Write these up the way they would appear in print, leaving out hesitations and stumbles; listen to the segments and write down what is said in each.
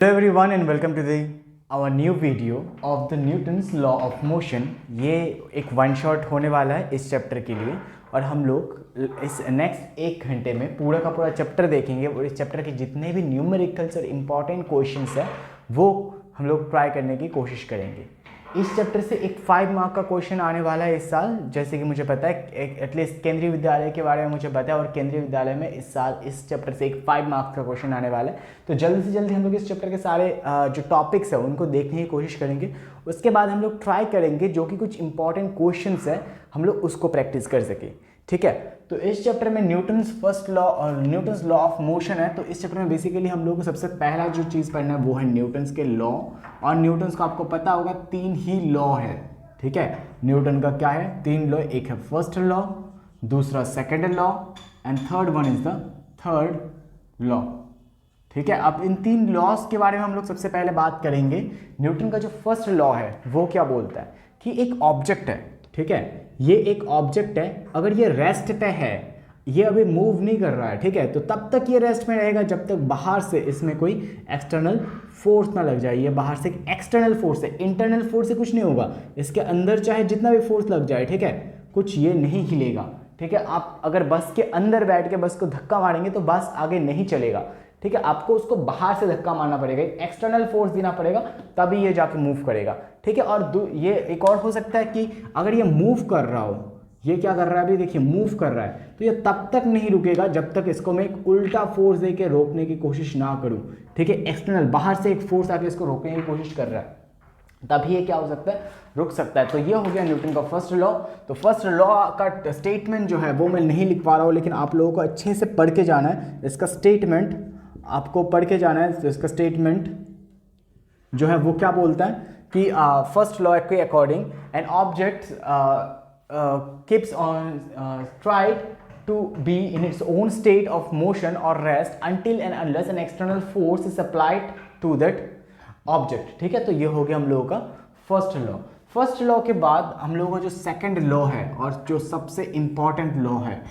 Hello everyone and welcome to our new video of the Newton's law of motion। ये एक one shot होने वाला है इस चैप्टर के लिए और हम लोग इस नेक्स्ट 1 घंटे में पूरा का पूरा चैप्टर देखेंगे और इस चैप्टर के जितने भी न्यूमेरिकल्स और इम्पॉर्टेंट क्वेश्चंस हैं वो हम लोग ट्राई करने की कोशिश करेंगे। इस चैप्टर से एक 5 मार्क का क्वेश्चन आने वाला है इस साल, जैसे कि मुझे पता है एटलीस्ट केंद्रीय विद्यालय के बारे में मुझे पता है और केंद्रीय विद्यालय में इस साल इस चैप्टर से एक 5 मार्क्स का क्वेश्चन आने वाला है। तो जल्दी से जल्दी हम लोग इस चैप्टर के सारे जो टॉपिक्स है उनको देखने की कोशिश करेंगे। उसके बाद हम लोग ट्राई करेंगे जो कि कुछ इंपॉर्टेंट क्वेश्चंस है हम लोग उसको प्रैक्टिस कर सके, ठीक है। तो इस चैप्टर में न्यूटन्स फर्स्ट लॉ और न्यूटन्स लॉ ऑफ मोशन है। तो इस चैप्टर में बेसिकली हम लोग को सबसे पहला जो चीज़ पढ़ना है वो है न्यूटन्स के लॉ। और न्यूटन्स का आपको पता होगा 3 ही लॉ है, ठीक है। न्यूटन का क्या है 3 लॉ, एक है फर्स्ट लॉ, दूसरा second law and third one is the third law, ठीक है। अब इन 3 लॉज के बारे में हम लोग सबसे पहले बात करेंगे। न्यूटन का जो फर्स्ट लॉ है वो क्या बोलता है कि एक ऑब्जेक्ट है, ठीक है, ये एक ऑब्जेक्ट है, अगर ये रेस्ट पे है, ये अभी मूव नहीं कर रहा है, ठीक है, तो तब तक ये रेस्ट में रहेगा जब तक बाहर से इसमें कोई एक्सटर्नल फोर्स ना लग जाए। ये बाहर से एक एक्सटर्नल फोर्स है, इंटरनल फोर्स से कुछ नहीं होगा। इसके अंदर चाहे जितना भी फोर्स लग जाए, ठीक है, कुछ ये नहीं हिलेगा, ठीक है। आप अगर बस के अंदर बैठ के बस को धक्का मारेंगे तो बस आगे नहीं चलेगा, ठीक है। आपको उसको बाहर से धक्का मारना पड़ेगा, एक्सटर्नल फोर्स देना पड़ेगा, तभी ये जाके मूव करेगा, ठीक है। और ये एक और हो सकता है कि अगर ये मूव कर रहा हो, ये क्या कर रहा है अभी देखिए मूव कर रहा है, तो ये तब तक नहीं रुकेगा जब तक इसको मैं एक उल्टा फोर्स दे के रोकने की कोशिश ना करूं, ठीक है। एक्सटर्नल बाहर से एक फोर्स आके इसको रोकने की कोशिश कर रहा है, तभी ये क्या हो सकता है रुक सकता है। तो ये हो गया न्यूटन का फर्स्ट लॉ। तो फर्स्ट लॉ का स्टेटमेंट जो है वो मैं नहीं लिख पा रहा हूँ, लेकिन आप लोगों को अच्छे से पढ़ के जाना है। इसका स्टेटमेंट आपको पढ़ के जाना है। तो इसका स्टेटमेंट जो है वो क्या बोलता है कि फर्स्ट लॉ के according an object keeps on tried to be in its own state of motion or rest until and unless an external force is applied to that object, ठीक है। तो ये हो गया हम लोगों का फर्स्ट लॉ। फर्स्ट लॉ के बाद हम लोगों का जो सेकंड लॉ है और जो सबसे इंपॉर्टेंट लॉ है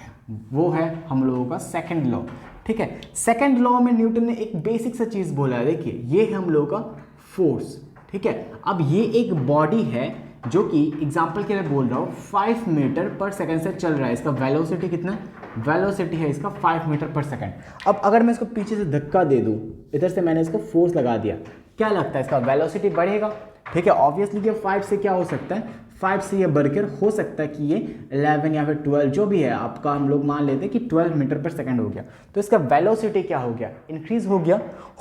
वो है हम लोगों का सेकंड लॉ, ठीक है। सेकंड लॉ में न्यूटन ने एक बेसिक सा चीज बोला है, देखिए ये है हम लोगों का फोर्स, ठीक है। अब ये एक बॉडी है जो कि एग्जाम्पल के लिए बोल रहा हूँ 5 मीटर पर सेकंड से चल रहा है। इसका वेलोसिटी कितना, वेलोसिटी है इसका 5 मीटर पर सेकंड। अब अगर मैं इसको पीछे से धक्का दे दूँ, इधर से मैंने इसको फोर्स लगा दिया, क्या लगता है इसका वेलोसिटी बढ़ेगा, ठीक है। ऑब्वियसली ये 5 से क्या हो सकता है, 5 से ये बढ़कर हो सकता है कि ये 11 या फिर 12 जो भी है आपका, हम लोग मान लेते हैं कि 12 मीटर पर सेकंड हो गया। तो इसका वेलोसिटी क्या हो गया, इंक्रीज हो गया।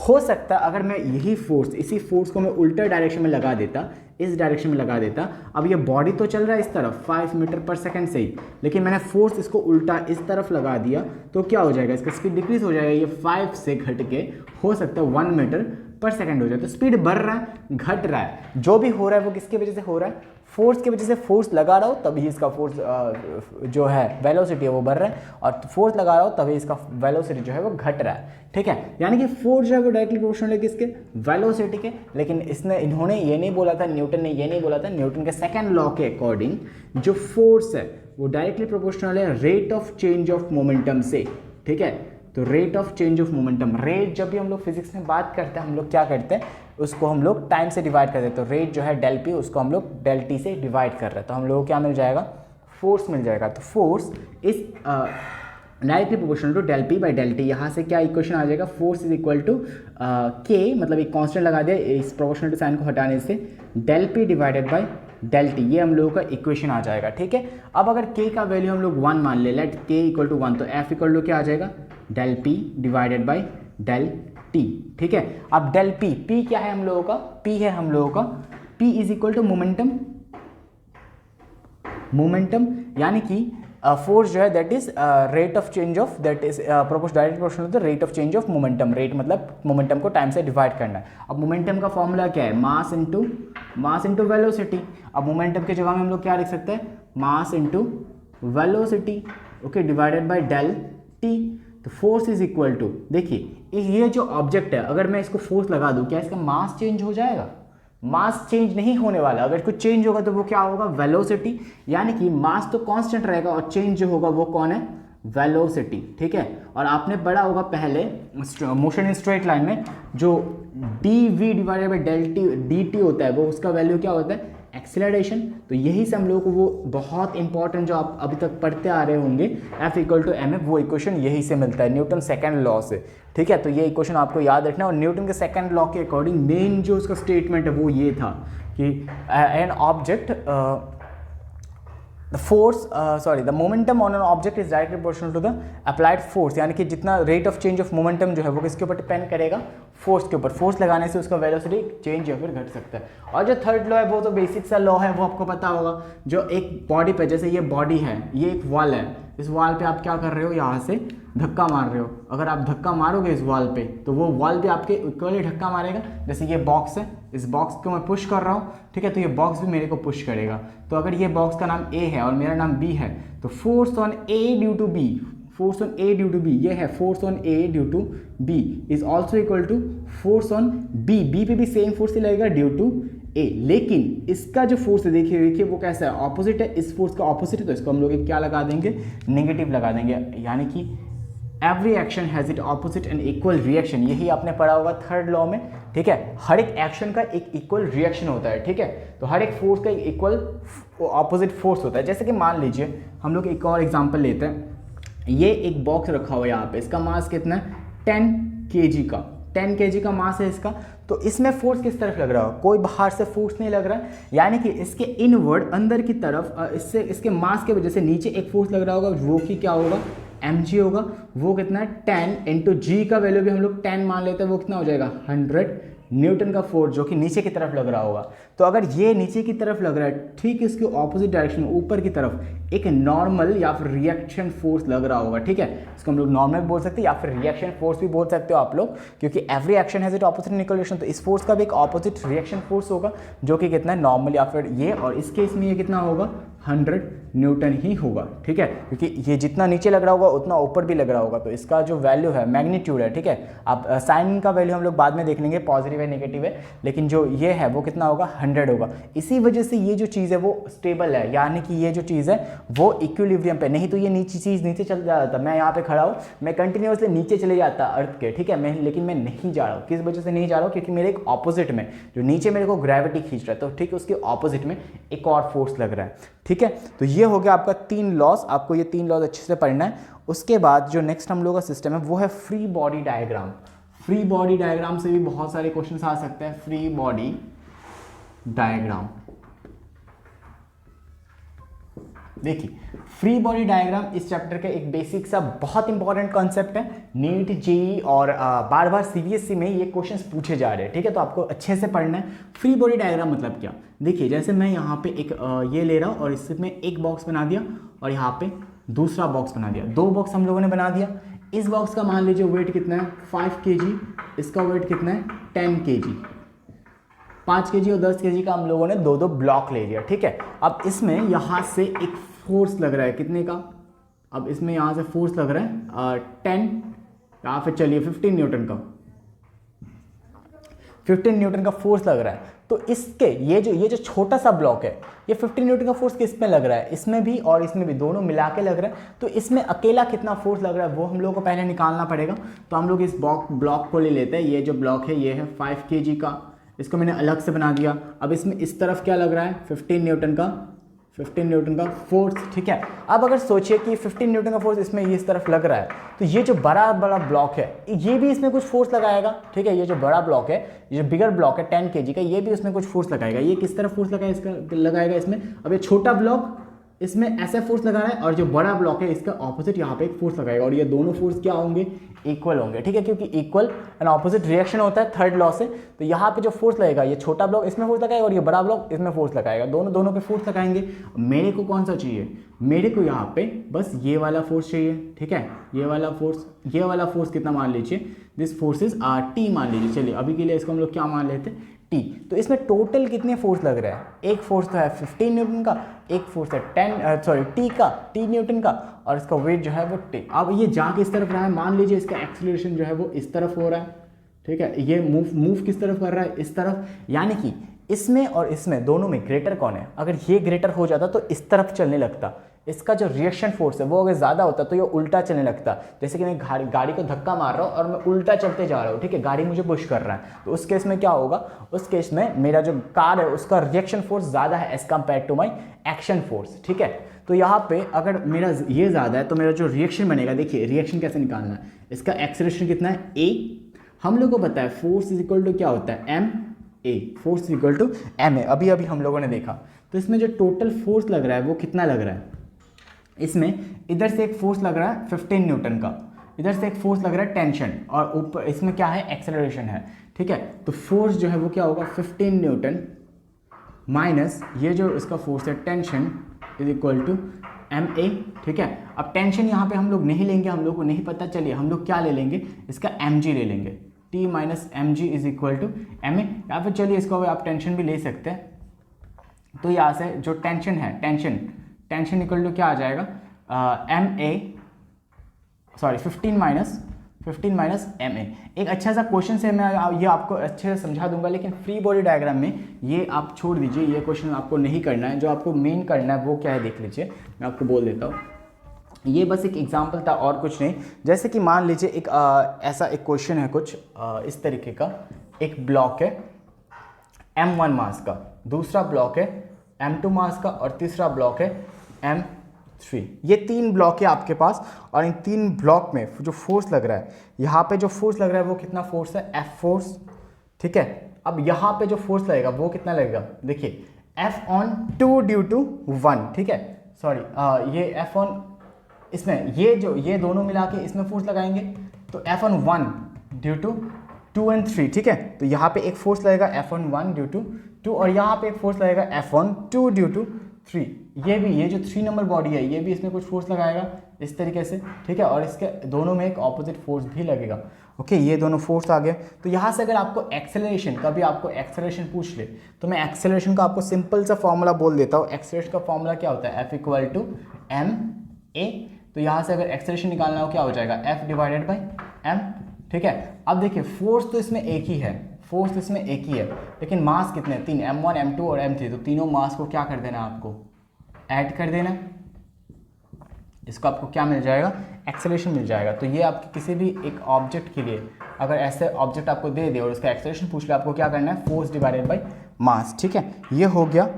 हो सकता है अगर मैं यही फोर्स, इसी फोर्स को मैं उल्टा डायरेक्शन में लगा देता, इस डायरेक्शन में लगा देता, अब ये बॉडी तो चल रहा है इस तरफ 5 मीटर पर सेकंड से ही, लेकिन मैंने फोर्स इसको उल्टा इस तरफ लगा दिया, तो क्या हो जाएगा, इसका स्पीड डिक्रीज हो जाएगा। ये 5 से घट के हो सकता है 1 मीटर पर सेकंड हो जाए। तो स्पीड बढ़ रहा है, घट रहा है, जो भी हो रहा है वो किसकी वजह से हो रहा है, फोर्स की वजह से। फोर्स लगा रहा हो तभी इसका फोर्स जो है वेलोसिटी है वो बढ़ रहा है, और फोर्स लगा रहा हो तभी इसका वेलोसिटी जो है वो घट रहा है, ठीक है। यानी कि फोर्स जो है वो डायरेक्टली प्रोपोर्शनल है किसके, वेलोसिटी के। लेकिन इन्होंने ये नहीं बोला था, न्यूटन ने ये नहीं बोला था, न्यूटन के सेकेंड लॉ के अकॉर्डिंग जो फोर्स है वो डायरेक्टली प्रोपोर्शनल है rate of change of momentum से, ठीक है। तो rate of change of momentum, rate जब भी हम लोग फिजिक्स में बात करते हैं हम लोग क्या करते हैं, उसको हम लोग टाइम से डिवाइड कर देते हैं। तो रेट जो है डेल पी, उसको हम लोग डेल टी से डिवाइड कर रहे हैं, तो हम लोग को क्या मिल जाएगा, फोर्स मिल जाएगा। तो force is directly proportional to del P by del T. यहाँ से क्या इक्वेशन आ जाएगा, फोर्स इज इक्वल टू के, मतलब एक कांस्टेंट लगा दिया, इस प्रोपोर्शनल टू साइन को हटाने से del P divided by del T, ये हम लोगों का इक्वेशन आ जाएगा, ठीक है। अब अगर के का वैल्यू हम लोग 1 मान ले, लेट के इक्वल टू 1, तो एफ इक्वल टू क्या आ जाएगा, del P divided by del T, ठीक है। अब डेल पी, पी क्या है हम लोगों का, पी है हम लोगों का, P is equal to momentum, momentum यानी कि फोर्स जो है that is rate of change of, that is direct proportional to rate of change of momentum. Rate मतलब मोमेंटम को टाइम से डिवाइड करना है। अब मोमेंटम का फॉर्मूला क्या है, मास इंटू वेलोसिटी। अब मोमेंटम की जगह में हम लोग क्या लिख सकते हैं, mass into velocity, okay, divided by del T. तो फोर्स इज इक्वल टू, देखिए ये जो ऑब्जेक्ट है अगर मैं इसको फोर्स लगा दूं, क्या इसका मास चेंज हो जाएगा, मास चेंज नहीं होने वाला। अगर कुछ चेंज होगा तो वो क्या होगा, वेलोसिटी। यानी कि मास तो कांस्टेंट रहेगा और चेंज जो होगा वो कौन है, वेलोसिटी, ठीक है। और आपने पढ़ा होगा पहले मोशन इन स्ट्रेट लाइन में जो D V divided by del T D T होता है वो उसका वैल्यू क्या होता है, एक्सेलरेशन। तो यही से हम लोग को वो बहुत इंपॉर्टेंट जो आप अभी तक पढ़ते आ रहे होंगे F equal to M F, वो इक्वेशन यही से मिलता है न्यूटन सेकंड लॉ से, ठीक है। तो ये इक्वेशन आपको याद रखना है। और न्यूटन के सेकंड लॉ के अकॉर्डिंग मेन जो उसका स्टेटमेंट है वो ये था कि an object the momentum on an object is directly proportional to the applied force, यानी कि जितना rate of change of momentum जो है वो किसके ऊपर डिपेंड करेगा, फोर्स के ऊपर। फोर्स लगाने से उसका वेलोसिटी चेंज या फिर घट सकता है। और जो थर्ड लॉ है वो तो बेसिक सा लॉ है, वो आपको पता होगा। जो एक बॉडी पे, जैसे ये बॉडी है, ये एक वॉल है, इस वॉल पे आप क्या कर रहे हो, यहाँ से धक्का मार रहे हो। अगर आप धक्का मारोगे इस वॉल पे तो वो वॉल भी आपके इक्वली धक्का मारेगा। जैसे ये बॉक्स है, इस बॉक्स को मैं पुश कर रहा हूँ, ठीक है, तो ये बॉक्स भी मेरे को पुश करेगा। तो अगर ये बॉक्स का नाम ए है और मेरा नाम बी है तो force on A due to B, force on A due to B, ये है force on A due to B is also equal to force on B. B पे भी सेम फोर्स ही लगेगा ड्यू टू ए, लेकिन इसका जो फोर्स है देखिए वो कैसा है, ऑपोजिट है। इस फोर्स का ऑपोजिट है तो इसको हम लोग क्या लगा देंगे, नेगेटिव लगा देंगे। यानी कि every action has it opposite and equal reaction, यही आपने पढ़ा होगा थर्ड लॉ में, ठीक है। हर एक एक्शन का एक इक्वल रिएक्शन होता है, ठीक है। तो हर एक फोर्स का एक इक्वल ऑपोजिट फोर्स होता है। जैसे कि मान लीजिए हम लोग एक और एग्जांपल लेते हैं। ये एक बॉक्स रखा हुआ है यहाँ पे, इसका मास कितना है, 10 kg का, 10 kg का मास है इसका। तो इसमें फोर्स किस तरफ लग रहा हो, कोई बाहर से फोर्स नहीं लग रहा है, यानी कि इसके इनवर्ड अंदर की तरफ इससे इसके मास के वजह से नीचे एक फोर्स लग रहा होगा, वो कि क्या होगा, mg होगा। वो कितना है, 10 इंटू जी का वैल्यू भी हम लोग 10 मान लेते हैं, वो कितना हो जाएगा, 100 न्यूटन का फोर्स, जो कि नीचे की तरफ लग रहा होगा। तो अगर ये नीचे की तरफ लग रहा है, ठीक इसके ऑपोजिट डायरेक्शन में ऊपर की तरफ एक नॉर्मल या फिर रिएक्शन फोर्स लग रहा होगा, ठीक है। इसको हम लोग नॉर्मल बोल सकते हैं या फिर रिएक्शन फोर्स भी बोल सकते हो आप लोग, क्योंकि every action has it opposite and equal reaction. तो इस फोर्स का भी एक ऑपोजिट रिएक्शन फोर्स होगा जो कि कितना है, नॉर्मल या फिर ये, और इस केस में ये कितना होगा, 100 न्यूटन ही होगा, ठीक है। क्योंकि ये जितना नीचे लग रहा होगा उतना ऊपर भी लग रहा होगा, तो इसका जो वैल्यू है मैग्नीट्यूड है, ठीक है। अब साइन का वैल्यू हम लोग बाद में देख लेंगे, पॉजिटिव है नेगेटिव है, लेकिन जो ये है वो कितना होगा, 100 होगा। इसी वजह से ये जो चीज़ है वो स्टेबल है, यानी कि ये जो चीज़ है वो इक्विलिब्रियम पे, नहीं तो ये नीचे चीज़ नीचे चल जाता। मैं यहाँ पे खड़ा हूँ, मैं कंटिन्यूसली नीचे चले जाता अर्थ के, ठीक है, लेकिन मैं नहीं जा रहा हूँ। किस वजह से नहीं जा रहा हूँ, क्योंकि मेरे एक ऑपोजिट में जो नीचे मेरे को ग्रेविटी खींच रहा है, तो ठीक उसके ऑपोजिट में एक और फोर्स लग रहा है, ठीक है। तो ये हो गया आपका 3 लॉस, आपको ये 3 लॉस अच्छे से पढ़ना है। उसके बाद जो नेक्स्ट हम लोग का सिस्टम है वो है free body diagram. Free body diagram से भी बहुत सारे क्वेश्चन आ सकते हैं। फ्री बॉडी डायग्राम, देखिए फ्री बॉडी डायग्राम इस चैप्टर का एक बेसिक सा बहुत इंपॉर्टेंट कॉन्सेप्ट है। नीट जेईई और बार बार सीबीएसई में ये क्वेश्चंस पूछे जा रहे हैं, ठीक है। तो आपको अच्छे से पढ़ना है। फ्री बॉडी डायग्राम मतलब क्या, देखिए जैसे मैं यहाँ पे एक ये ले रहा हूँ और इसमें एक बॉक्स बना दिया और यहाँ पे दूसरा बॉक्स बना दिया, 2 बॉक्स हम लोगों ने बना दिया। इस बॉक्स का मान लीजिए वेट कितना है, 5 kg, इसका वेट कितना है, 10 kg। 5 kg और 10 kg का हम लोगों ने 2 ब्लॉक ले लिया, ठीक है। अब इसमें यहाँ से एक फोर्स लग रहा है, कितने का, अब इसमें यहाँ से फोर्स लग रहा है 10 या फिर चलिए 15 न्यूटन का, 15 न्यूटन का फोर्स लग रहा है। तो इसके ये जो छोटा सा ब्लॉक है, ये 15 न्यूटन का फोर्स किस में लग रहा है, इसमें भी और इसमें भी, दोनों मिला के लग रहा है। तो इसमें अकेला कितना फोर्स लग रहा है वो हम लोग को पहले निकालना पड़ेगा। तो हम लोग इस ब्लॉक को ले लेते हैं। ये जो ब्लॉक है ये है 5 kg का, इसको मैंने अलग से बना दिया। अब इसमें इस तरफ क्या लग रहा है, 15 न्यूटन का फोर्स, ठीक है। अब अगर सोचिए कि 15 न्यूटन का फोर्स इसमें इस तरफ लग रहा है, तो ये जो बड़ा ब्लॉक है ये भी इसमें कुछ फोर्स लगाएगा, ठीक है। ये जो बड़ा ब्लॉक है, ये जो बिगर ब्लॉक है 10 kg का, ये भी उसमें कुछ फोर्स लगाएगा। ये किस तरफ फोर्स लगाएगा इसमें, अब ये छोटा ब्लॉक इसमें ऐसा फोर्स लगा रहा है और जो बड़ा ब्लॉक है इसका ऑपोजिट यहाँ पे एक फोर्स लगाएगा, और ये दोनों फोर्स क्या होंगे, इक्वल होंगे, ठीक है। क्योंकि इक्वल एंड ऑपोजिट रिएक्शन होता है थर्ड लॉ से। तो यहाँ पे जो फोर्स लगेगा, ये छोटा ब्लॉक इसमें फोर्स लगाएगा और ये बड़ा ब्लॉक इसमें फोर्स लगाएगा, दोनों पे फोर्स लगाएंगे। मेरे को कौन सा चाहिए, मेरे को यहाँ पे बस ये वाला फोर्स चाहिए, ठीक है। ये वाला फोर्स कितना मान लीजिए, दिस फोर्स इज टी मान लीजिए। चलिए अभी के लिए इसको हम लोग क्या मान लेते हैं, टी। तो इसमें टोटल कितने फोर्स लग रहा है, एक फोर्स तो है 15 न्यूटन का, एक फोर्स है टी न्यूटन का, और इसका वेट जो है वो टी। अब ये जा किस तरफ रहा है, मान लीजिए इसका एक्सीलरेशन जो है वो इस तरफ हो रहा है, ठीक है। ये मूव किस तरफ कर रहा है, इस तरफ। यानी कि इसमें और इसमें दोनों में ग्रेटर कौन है, अगर ये ग्रेटर हो जाता तो इस तरफ चलने लगता, इसका जो रिएक्शन फोर्स है वो अगर ज़्यादा होता तो ये उल्टा चलने लगता। जैसे कि मैं गाड़ी को धक्का मार रहा हूँ और मैं उल्टा चलते जा रहा हूँ, ठीक है, गाड़ी मुझे पुश कर रहा है, तो उस केस में क्या होगा, उस केस में मेरा जो कार है उसका रिएक्शन फोर्स ज़्यादा है as compare to my action force, ठीक है। तो यहाँ पे अगर मेरा ये ज़्यादा है तो मेरा जो रिएक्शन बनेगा, देखिए रिएक्शन कैसे निकालना है, इसका एक्सेलरेशन कितना है a, हम लोग को पता है फोर्स इज इक्वल टू क्या होता है M A, force is equal to M A, अभी हम लोगों ने देखा। तो इसमें जो टोटल फोर्स लग रहा है वो कितना लग रहा है, इसमें इधर से एक फोर्स लग रहा है 15 न्यूटन का, इधर से एक फोर्स लग रहा है टेंशन, और ऊपर इसमें क्या है एक्सेलरेशन है, ठीक है। तो फोर्स जो है वो क्या होगा 15 न्यूटन माइनस ये जो इसका फोर्स है tension is equal to M A, ठीक है। अब टेंशन यहाँ पे हम लोग नहीं लेंगे, हम लोग को नहीं पता, चलिए हम लोग क्या ले लेंगे, इसका एम जी ले लेंगे, T minus M G is equal to M A, या फिर चलिए इसको आप टेंशन भी ले सकते हैं। तो यहाँ से जो टेंशन है, टेंशन इक्वल टू क्या आ जाएगा, M A sorry 15 minus M A. एक अच्छा सा क्वेश्चन से मैं ये आपको अच्छे से समझा दूंगा, लेकिन फ्री बॉडी डायग्राम में ये आप छोड़ दीजिए, ये क्वेश्चन आपको नहीं करना है। जो आपको मेन करना है वो क्या है देख लीजिए, मैं आपको बोल देता हूँ। ये बस एक एग्जाम्पल था और कुछ नहीं। जैसे कि मान लीजिए एक ऐसा एक क्वेश्चन है कुछ इस तरीके का, एक ब्लॉक है m1 मास का, दूसरा ब्लॉक है m2 मास का, और तीसरा ब्लॉक है m3। ये 3 ब्लॉक है आपके पास, और इन 3 ब्लॉक में जो फोर्स लग रहा है, यहाँ पे जो फोर्स लग रहा है वो कितना फोर्स है, F फोर्स, ठीक है। अब यहाँ पे जो फोर्स लगेगा वो कितना लगेगा, देखिए F/2 ड्यू टू 1, ठीक है, सॉरी ये F/, इसमें ये दोनों मिला के इसमें फोर्स लगाएंगे तो F/1 ड्यू टू 2 and 3, ठीक है। तो यहाँ पे एक फोर्स लगेगा F/1 ड्यू टू 2, और यहाँ पे एक फोर्स लगेगा F/2 ड्यू टू 3। ये जो 3 नंबर बॉडी है ये भी इसमें कुछ फोर्स लगाएगा इस तरीके से, ठीक है, और इसके दोनों में एक ऑपोजिट फोर्स भी लगेगा। ओके, ये दोनों फोर्स आ गए। तो यहाँ से अगर आपको एक्सेलरेशन, कभी आपको एक्सेलरेशन पूछ ले तो मैं एक्सेलरेशन का आपको सिंपल सा फॉर्मूला बोल देता हूँ। एक्सेलरेशन का फॉर्मूला क्या होता है, F equal to M A. तो यहाँ से अगर एक्सेलरेशन निकालना हो क्या हो जाएगा, F डिवाइडेड बाई एम, ठीक है। अब देखिए फोर्स तो इसमें एक ही है, फोर्स इसमें एक ही है, लेकिन मास कितने, 3, m1 m2 और m3। तो तीनों मास को क्या कर देना, आपको ऐड कर देना, इसको आपको क्या मिल जाएगा, एक्सेलरेशन मिल जाएगा। तो ये आपके किसी भी एक ऑब्जेक्ट के लिए अगर ऐसे ऑब्जेक्ट आपको दे दे और उसका एक्सेलरेशन पूछ ले, आपको क्या करना है, फोर्स डिवाइडेड बाई मास, ठीक है। ये हो गया।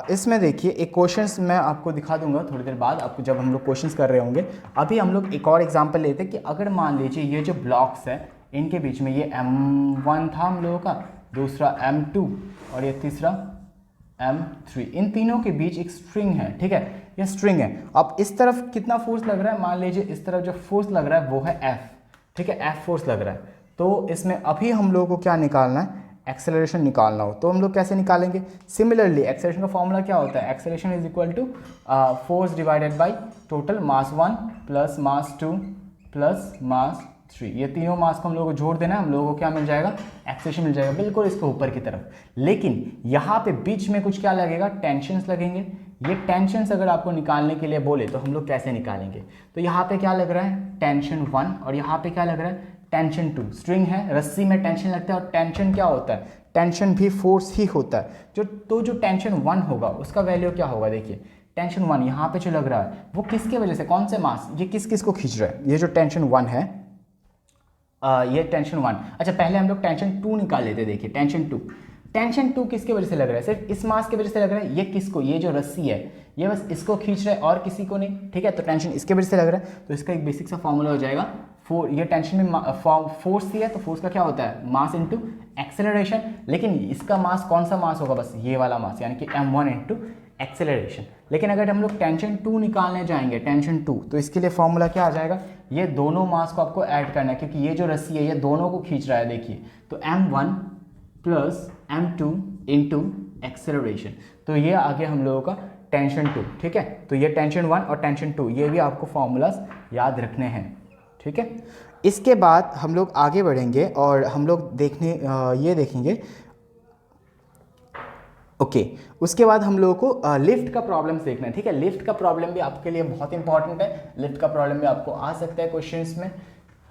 इसमें देखिए एक क्वेश्चंस मैं आपको दिखा दूंगा थोड़ी देर बाद, आपको जब हम लोग क्वेश्चंस कर रहे होंगे। अभी हम लोग एक और एग्जांपल लेते हैं कि अगर मान लीजिए ये जो ब्लॉक्स है इनके बीच में ये m1 था हम लोगों का, दूसरा m2 और ये तीसरा m3, इन तीनों के बीच एक स्ट्रिंग है, ठीक है, ये स्ट्रिंग है। अब इस तरफ कितना फोर्स लग रहा है, मान लीजिए इस तरफ जो फोर्स लग रहा है वो है F, ठीक है, F फोर्स लग रहा है। तो इसमें अभी हम लोगों को क्या निकालना है, एक्सेलरेशन निकालना हो तो हम लोग कैसे निकालेंगे, सिमिलरली एक्सेलरेशन का फॉर्मूला क्या होता है, acceleration is equal to force divided by total mass 1 plus mass 2 plus mass 3। ये तीनों मास को हम लोगों को जोड़ देना है, हम लोगों को क्या मिल जाएगा, एक्सेलरेशन मिल जाएगा, बिल्कुल इसके ऊपर की तरफ। लेकिन यहाँ पे बीच में कुछ क्या लगेगा, टेंशन्स लगेंगे। ये टेंशन्स अगर आपको निकालने के लिए बोले तो हम लोग कैसे निकालेंगे, तो यहाँ पे क्या लग रहा है, टेंशन 1, और यहाँ पे क्या लग रहा है, टेंशन 2। स्ट्रिंग है, रस्सी में टेंशन लगता है, और टेंशन क्या होता है, टेंशन भी फोर्स ही होता है। जो टेंशन 1 होगा उसका वैल्यू क्या होगा, देखिए टेंशन 1 यहाँ पे जो लग रहा है वो किसके वजह से, कौन से मास, ये किस को खींच रहा है, ये जो टेंशन 1 है, ये टेंशन 1। अच्छा पहले हम लोग टेंशन 2 निकाल लेते, देखिए टेंशन 2 किसके वजह से लग रहा है, सिर्फ इस मास की वजह से लग रहा है। ये किसको, ये जो रस्सी है ये बस इसको खींच रहा है और किसी को नहीं, ठीक है। तो टेंशन इसके वजह से लग रहा है, तो इसका एक बेसिक सा फॉर्मूला हो जाएगा, ये टेंशन में फोर्स ही है तो फोर्स का क्या होता है, मास इनटू एक्सेलरेशन। लेकिन इसका मास कौन सा मास होगा, बस ये वाला मास, यानी कि m1 इनटू एक्सेलरेशन। लेकिन अगर हम लोग टेंशन 2 निकालने जाएंगे, टेंशन 2, तो इसके लिए फॉर्मूला क्या आ जाएगा, ये दोनों मास को आपको ऐड करना है, क्योंकि ये जो रस्सी है ये दोनों को खींच रहा है, देखिए। तो m1 plus m2 into acceleration, तो ये आ गया हम लोगों का टेंशन 2, ठीक है। तो ये टेंशन 1 और टेंशन 2 ये भी आपको फॉर्मूलाज याद रखने हैं, ठीक है। इसके बाद हम लोग आगे बढ़ेंगे और हम लोग ये देखेंगे, ओके। उसके बाद हम लोगों को लिफ्ट का प्रॉब्लम देखना है, ठीक है। लिफ्ट का प्रॉब्लम भी आपके लिए बहुत इंपॉर्टेंट है, लिफ्ट का प्रॉब्लम भी आपको आ सकता है क्वेश्चंस में।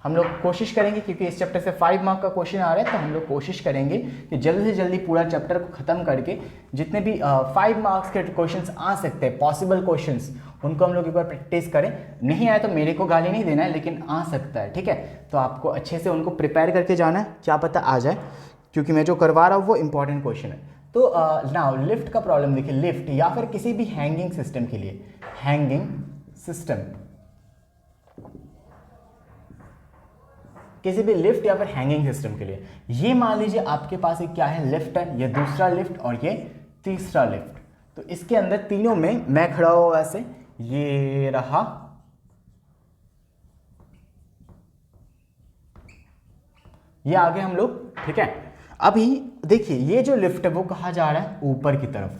हम लोग कोशिश करेंगे, क्योंकि इस चैप्टर से 5 मार्क का क्वेश्चन आ रहा है, तो हम लोग कोशिश करेंगे कि जल्दी से जल्दी पूरा चैप्टर को ख़त्म करके जितने भी 5 मार्क्स के क्वेश्चंस आ सकते हैं, पॉसिबल क्वेश्चंस, उनको हम लोग एक बार प्रैक्टिस करें। नहीं आए तो मेरे को गाली नहीं देना है, लेकिन आ सकता है, ठीक है। तो आपको अच्छे से उनको प्रिपेयर करके जाना है, क्या पता आ जाए, क्योंकि मैं जो करवा रहा हूँ वो इंपॉर्टेंट क्वेश्चन है। तो नाउ लिफ्ट का प्रॉब्लम देखिए, लिफ्ट या फिर किसी भी हैंगिंग सिस्टम के लिए, हैंगिंग सिस्टम, किसी भी लिफ्ट या फिर हैंगिंग सिस्टम के लिए, ये मान लीजिए आपके पास एक क्या है, लिफ्ट है, ये दूसरा लिफ्ट और ये तीसरा लिफ्ट। तो इसके अंदर तीनों में मैं खड़ा हुआ ऐसे, ये रहा, ये आगे हम लोग, ठीक है। अभी देखिए ये जो लिफ्ट है वो कहाँ जा रहा है, ऊपर की तरफ,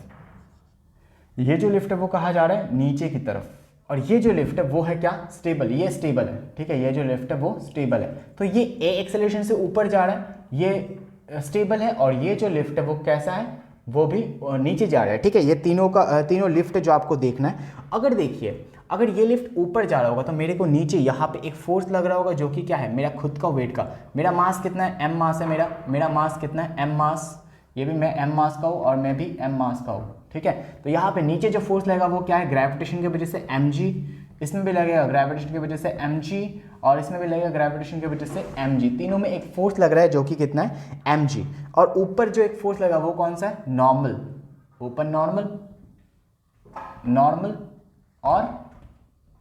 ये जो लिफ्ट है वो कहाँ जा रहा है, नीचे की तरफ, और ये जो लिफ्ट है वो है क्या, स्टेबल, ये स्टेबल है, ठीक है। ये जो लिफ्ट है वो स्टेबल है, तो ये ए एक्सेलरेशन से ऊपर जा रहा है, ये स्टेबल है, और ये जो लिफ्ट है वो कैसा है, वो भी नीचे जा रहा है, ठीक है। ये तीनों लिफ्ट जो आपको देखना है। अगर देखिए, अगर ये लिफ्ट ऊपर जा रहा होगा तो मेरे को नीचे यहाँ पे एक फोर्स लग रहा होगा, जो कि क्या है, मेरा खुद का वेट का, मेरा मास कितना है, एम मास है, मेरा मास कितना है, एम मास, ये भी मैं एम मास का हूँ और मैं भी एम मास का हूँ, ठीक है। तो यहाँ पे नीचे जो फोर्स लगेगा वो क्या है, ग्रेविटेशन की वजह से एम जी, इसमें भी लगेगा ग्रेविटेशन की वजह से एम जी, और इसमें भी लगेगा ग्रेविटेशन की वजह से एम जी। तीनों में एक फोर्स लग रहा है जो कि कितना है, एम जी। और ऊपर जो एक फोर्स लगा वो कौन सा है, नॉर्मल, ऊपर नॉर्मल, नॉर्मल और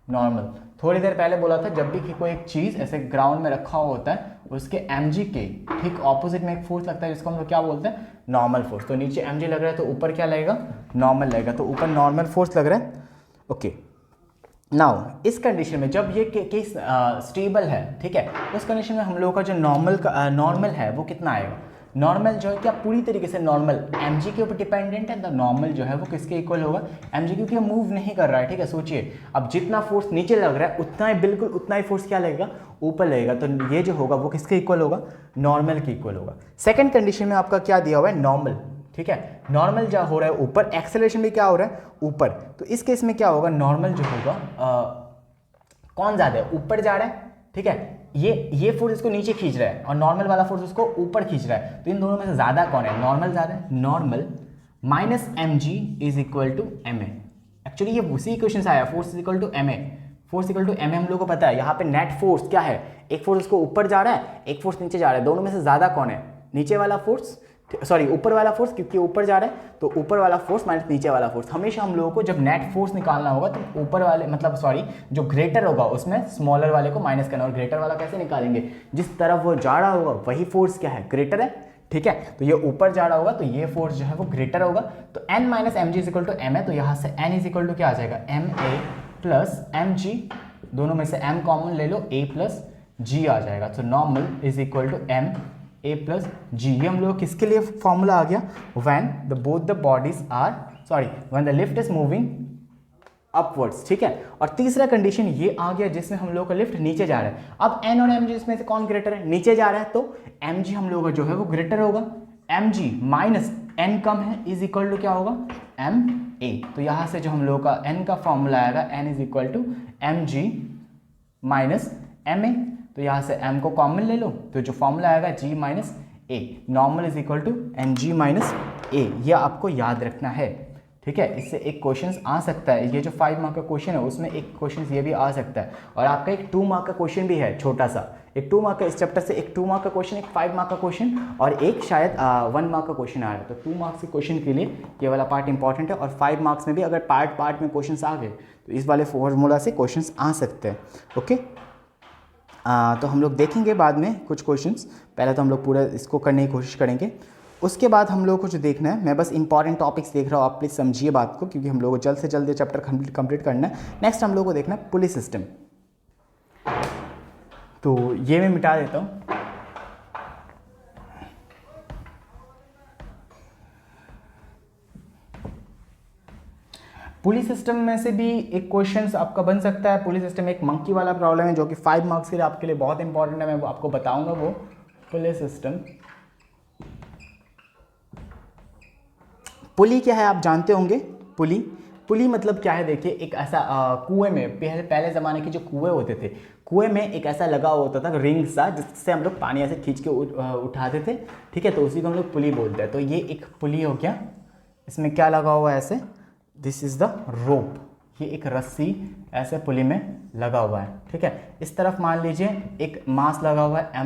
नॉर्मल। थोड़ी देर पहले बोला था, जब भी कोई एक चीज़ ऐसे ग्राउंड में रखा हुआ होता है, उसके mg के ठीक ऑपोजिट में एक फोर्स लगता है जिसको हम लोग क्या बोलते हैं, नॉर्मल फोर्स। तो नीचे mg लग रहा है तो ऊपर क्या लगेगा, नॉर्मल लगेगा, तो ऊपर नॉर्मल फोर्स लग रहा है, ओके। नाउ इस कंडीशन में जब ये केस स्टेबल है, ठीक है, उस कंडीशन में हम लोगों का जो नॉर्मल है वो कितना आएगा, नॉर्मल जो है क्या पूरी तरीके से नॉर्मल mg के ऊपर डिपेंडेंट है, तो नॉर्मल जो है वो किसके इक्वल होगा, mg, क्योंकि ये मूव नहीं कर रहा है, ठीक है। सोचिए अब जितना फोर्स नीचे लग रहा है उतना ही, बिल्कुल उतना ही फोर्स क्या लगेगा, ऊपर लगेगा, तो ये जो होगा वो किसके इक्वल होगा, नॉर्मल के इक्वल होगा। सेकंड कंडीशन में आपका क्या दिया हुआ है, नॉर्मल, ठीक है। नॉर्मल जो हो रहा है ऊपर, एक्सेलरेशन भी क्या हो रहा है, ऊपर, तो इस केस में क्या होगा, नॉर्मल जो होगा कौन ज़्यादा है, ऊपर जा रहा है, ठीक है। ये फोर्स इसको नीचे खींच रहा है और नॉर्मल वाला फोर्स उसको ऊपर खींच रहा है, तो इन दोनों में से ज़्यादा कौन है, नॉर्मल ज़्यादा है, normal minus M G is equal to M A. Actually ये उसी इक्वेशन से आया, force is equal to M A, force equal to M A हम लोग को पता है। यहाँ पे नेट फोर्स क्या है, एक फोर्स उसको ऊपर जा रहा है, एक फोर्स नीचे जा रहा है, दोनों में से ज़्यादा कौन है, नीचे वाला फोर्स, सॉरी ऊपर वाला फोर्स, क्योंकि ऊपर जा रहा है तो ऊपर वाला फोर्स माइनस नीचे वाला फोर्स। हमेशा हम लोगों को जब नेट फोर्स निकालना होगा तो ऊपर वाले जो ग्रेटर होगा उसमें स्मॉलर वाले को माइनस करना, और ग्रेटर वाला कैसे निकालेंगे, जिस तरफ वो जा रहा होगा वही फोर्स क्या है, ग्रेटर है, ठीक है। तो ये ऊपर जा रहा होगा तो ये फोर्स जो है वो ग्रेटर होगा, तो n minus M G is equal to M है, तो यहाँ से n इज इक्वल टू क्या आ जाएगा, एम ए प्लस एम जी, दोनों में से m कॉमन ले लो, a प्लस जी आ जाएगा, तो normal is equal to M A plus g. ये हम लोग किसके लिए फॉर्मूला आ गया, when the lift is moving upwards, ठीक है। और तीसरा कंडीशन ये आ गया जिसमें हम लोग का लिफ्ट नीचे जा रहा है। अब n और mg इसमें से कौन ग्रेटर है, नीचे जा रहा है, तो mg हम लोग का जो है वो ग्रेटर होगा, mg माइनस n कम है इज इक्वल टू क्या होगा, ma। तो यहाँ से जो हम लोग का n का फॉर्मूला आएगा, n is equal to mg minus ma, तो यहाँ से m को कॉमन ले लो, तो जो फॉर्मूला आएगा g minus a, normal is equal to mg minus a। ये आपको याद रखना है, ठीक है। इससे एक क्वेश्चन आ सकता है, ये जो 5 मार्क का क्वेश्चन है उसमें एक क्वेश्चन ये भी आ सकता है, और आपका एक 2 मार्क का क्वेश्चन भी है, छोटा सा, एक 2 मार्क का, इस चैप्टर से एक 2 मार्क का क्वेश्चन, एक 5 मार्क का क्वेश्चन, और एक शायद 1 मार्क का क्वेश्चन आ रहा है। तो 2 मार्क्स के क्वेश्चन के लिए ये वाला पार्ट इंपॉर्टेंट है, और 5 मार्क्स में भी अगर पार्ट में क्वेश्चन आ गए तो इस वाले फॉर्मूला से क्वेश्चन आ सकते हैं, ओके। तो हम लोग देखेंगे बाद में कुछ क्वेश्चंस, पहले तो हम लोग पूरा इसको करने की कोशिश करेंगे, उसके बाद हम लोग को जो देखना है, मैं बस इंपॉर्टेंट टॉपिक्स देख रहा हूँ, आप प्लीज़ समझिए बात को, क्योंकि हम लोग को जल्द से जल्द ये चैप्टर कंप्लीट करना है। नेक्स्ट हम लोग को देखना है पुलिस सिस्टम, तो ये मैं मिटा देता हूँ। पुलिस सिस्टम में से भी एक क्वेश्चन आपका बन सकता है। पुलिस सिस्टम एक मंकी वाला प्रॉब्लम है जो कि 5 मार्क्स के लिए आपके लिए बहुत इंपॉर्टेंट है, मैं वो आपको बताऊंगा। वो पुलिस सिस्टम, पुली क्या है आप जानते होंगे, पुली मतलब क्या है, देखिए एक ऐसा कुएं में, पहले ज़माने के जो कुएं होते थे, कुएं में एक ऐसा लगा होता था रिंग सा, जिससे हम लोग पानी ऐसे खींच के उठाते थे, ठीक है, तो उसी को हम लोग पुली बोलते हैं। तो ये एक पुली हो गया, इसमें क्या लगा हुआ है ऐसे, दिस इज़ द रोप, ये एक रस्सी ऐसे पुली में लगा हुआ है, ठीक है। इस तरफ मान लीजिए एक मास लगा हुआ है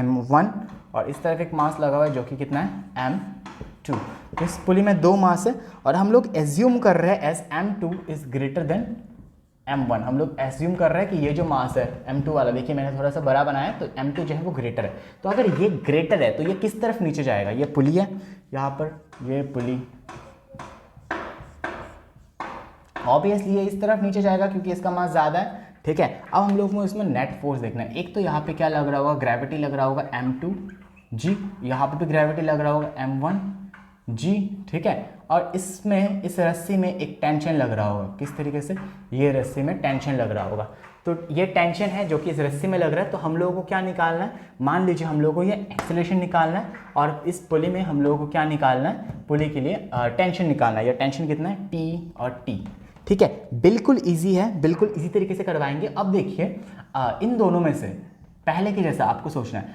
M1 और इस तरफ एक मास लगा हुआ है जो कि कितना है M2। तो इस पुली में 2 मास है और हम लोग एज्यूम कर रहे हैं as M2 is greater than M1। हम लोग एज्यूम कर रहे हैं कि ये जो मास है M2 वाला, देखिए मैंने थोड़ा सा बड़ा बनाया तो M2 जो है वो ग्रेटर है। तो अगर ये ग्रेटर है तो ये किस तरफ नीचे जाएगा, ये पुली है यहाँ पर, ये पुली ऑब्वियसली ये इस तरफ नीचे जाएगा क्योंकि इसका मास ज़्यादा है, ठीक है। अब हम लोग को इसमें नेट फोर्स देखना है। एक तो यहाँ पे क्या लग रहा होगा, ग्रेविटी लग रहा होगा M2G, यहाँ पे भी ग्रेविटी लग रहा होगा M1G, ठीक है। और इसमें इस रस्सी में एक टेंशन लग रहा होगा, किस तरीके से, ये रस्सी में टेंशन लग रहा होगा। तो ये टेंशन है जो कि इस रस्सी में लग रहा है। तो हम लोगों को क्या निकालना है, मान लीजिए हम लोगों को ये एक्सेलरेशन निकालना है और इस पुली में हम लोगों को क्या निकालना है, पुली के लिए टेंशन निकालना है। ये टेंशन कितना है, T और T, ठीक है। बिल्कुल इजी है, बिल्कुल इजी तरीके से करवाएंगे। अब देखिए इन दोनों में से पहले की जैसा आपको सोचना है,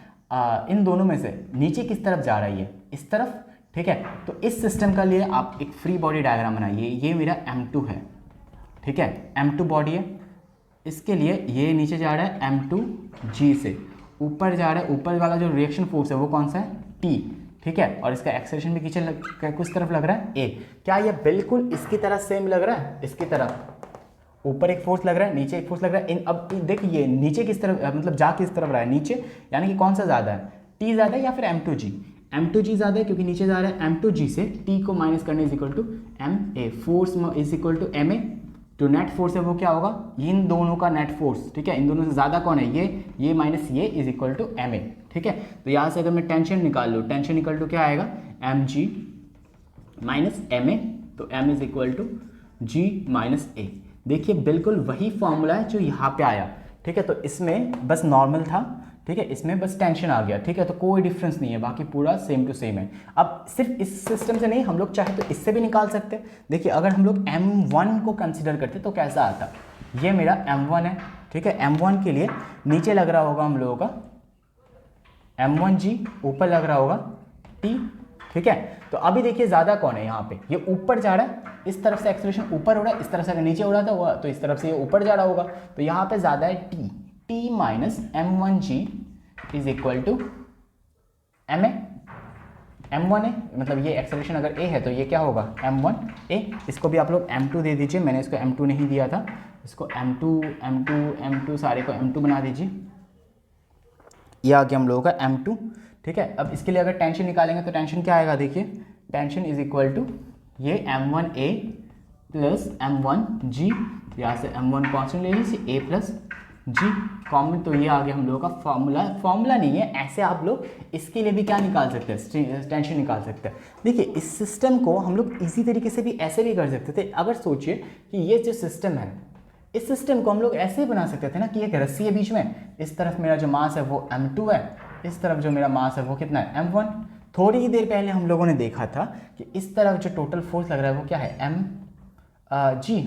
इन दोनों में से नीचे किस तरफ जा रही है, इस तरफ, ठीक है। तो इस सिस्टम का लिए आप एक फ्री बॉडी डायग्राम बनाइए। ये मेरा M2 है, ठीक है, M2 बॉडी है। इसके लिए ये नीचे जा रहा है M2G से, ऊपर जा रहा है, ऊपर वाला जो रिएक्शन फोर्स है वो कौन सा है, T, ठीक है। और इसका एक्सेलरेशन भी किस तरफ लग रहा है, A। क्या ये बिल्कुल इसकी तरह सेम लग रहा है, इसकी तरह ऊपर एक फोर्स लग रहा है, नीचे एक फोर्स लग रहा है। अब देखिए नीचे किस तरफ, मतलब जा किस तरफ रहा है, नीचे, यानी कि कौन सा ज़्यादा है, T ज़्यादा है या फिर M2G। M2G ज़्यादा है क्योंकि नीचे जा रहा है M2G से, T को माइनस करने is equal to MA, force is equal to MA। जो नेट फोर्स है वो क्या होगा, इन दोनों का नेट फोर्स, ठीक है। इन दोनों से ज़्यादा कौन है, ये माइनस ये इज इक्वल टू MA, ठीक है। तो यहाँ से अगर मैं टेंशन निकाल लूँ, टेंशन इक्वल टू क्या आएगा, mg माइनस MA, तो m is equal to g minus A। देखिए बिल्कुल वही फॉर्मूला है जो यहाँ पे आया, ठीक है। तो इसमें बस नॉर्मल था, ठीक है, इसमें बस टेंशन आ गया, ठीक है। तो कोई डिफरेंस नहीं है, बाकी पूरा सेम टू सेम है। अब सिर्फ इस सिस्टम से नहीं, हम लोग चाहे तो इससे भी निकाल सकते हैं। देखिए अगर हम लोग M1 को कंसिडर करते तो कैसा आता, ये मेरा M1 है, ठीक है। M1 के लिए नीचे लग रहा होगा हम लोगों का M1G, ऊपर लग रहा होगा T, ठीक है। तो अभी देखिए ज़्यादा कौन है यहाँ पे, ये ऊपर जा रहा है, इस तरफ से एक्सेलरेशन ऊपर हो रहा है, इस तरफ से अगर नीचे हो रहा था हुआ तो इस तरफ से ये ऊपर जा रहा होगा। तो यहाँ पे ज़्यादा है T minus M1G is equal to MA। M1 है, मतलब ये एक्सेलरेशन अगर A है तो ये क्या होगा M1A। इसको भी आप लोग M2 दे दीजिए, मैंने इसको M2 नहीं दिया था, इसको M2 सारे को M2 बना दीजिए। ये आ गया हम लोगों का M2, ठीक है। अब इसके लिए अगर टेंशन निकालेंगे तो टेंशन क्या आएगा, देखिए टेंशन इज इक्वल टू ये M1A प्लस M1G, यहाँ से M1 कॉन्स्टेंट ले लीजिए, A प्लस G कॉमन। तो ये आ गया हम लोगों का फॉर्मूला नहीं है, ऐसे आप लोग इसके लिए भी क्या निकाल सकते हैं, टेंशन निकाल सकते हैं। देखिए इस सिस्टम को हम लोग इसी तरीके से भी ऐसे भी कर सकते थे। अगर सोचिए कि ये जो सिस्टम है, इस सिस्टम को हम लोग ऐसे ही बना सकते थे ना कि एक रस्सी है बीच में, इस तरफ मेरा जो मास है वो M2 है, इस तरफ जो मेरा मास है वो कितना है M1। थोड़ी ही देर पहले हम लोगों ने देखा था कि इस तरफ जो टोटल फोर्स लग रहा है वो क्या है MG,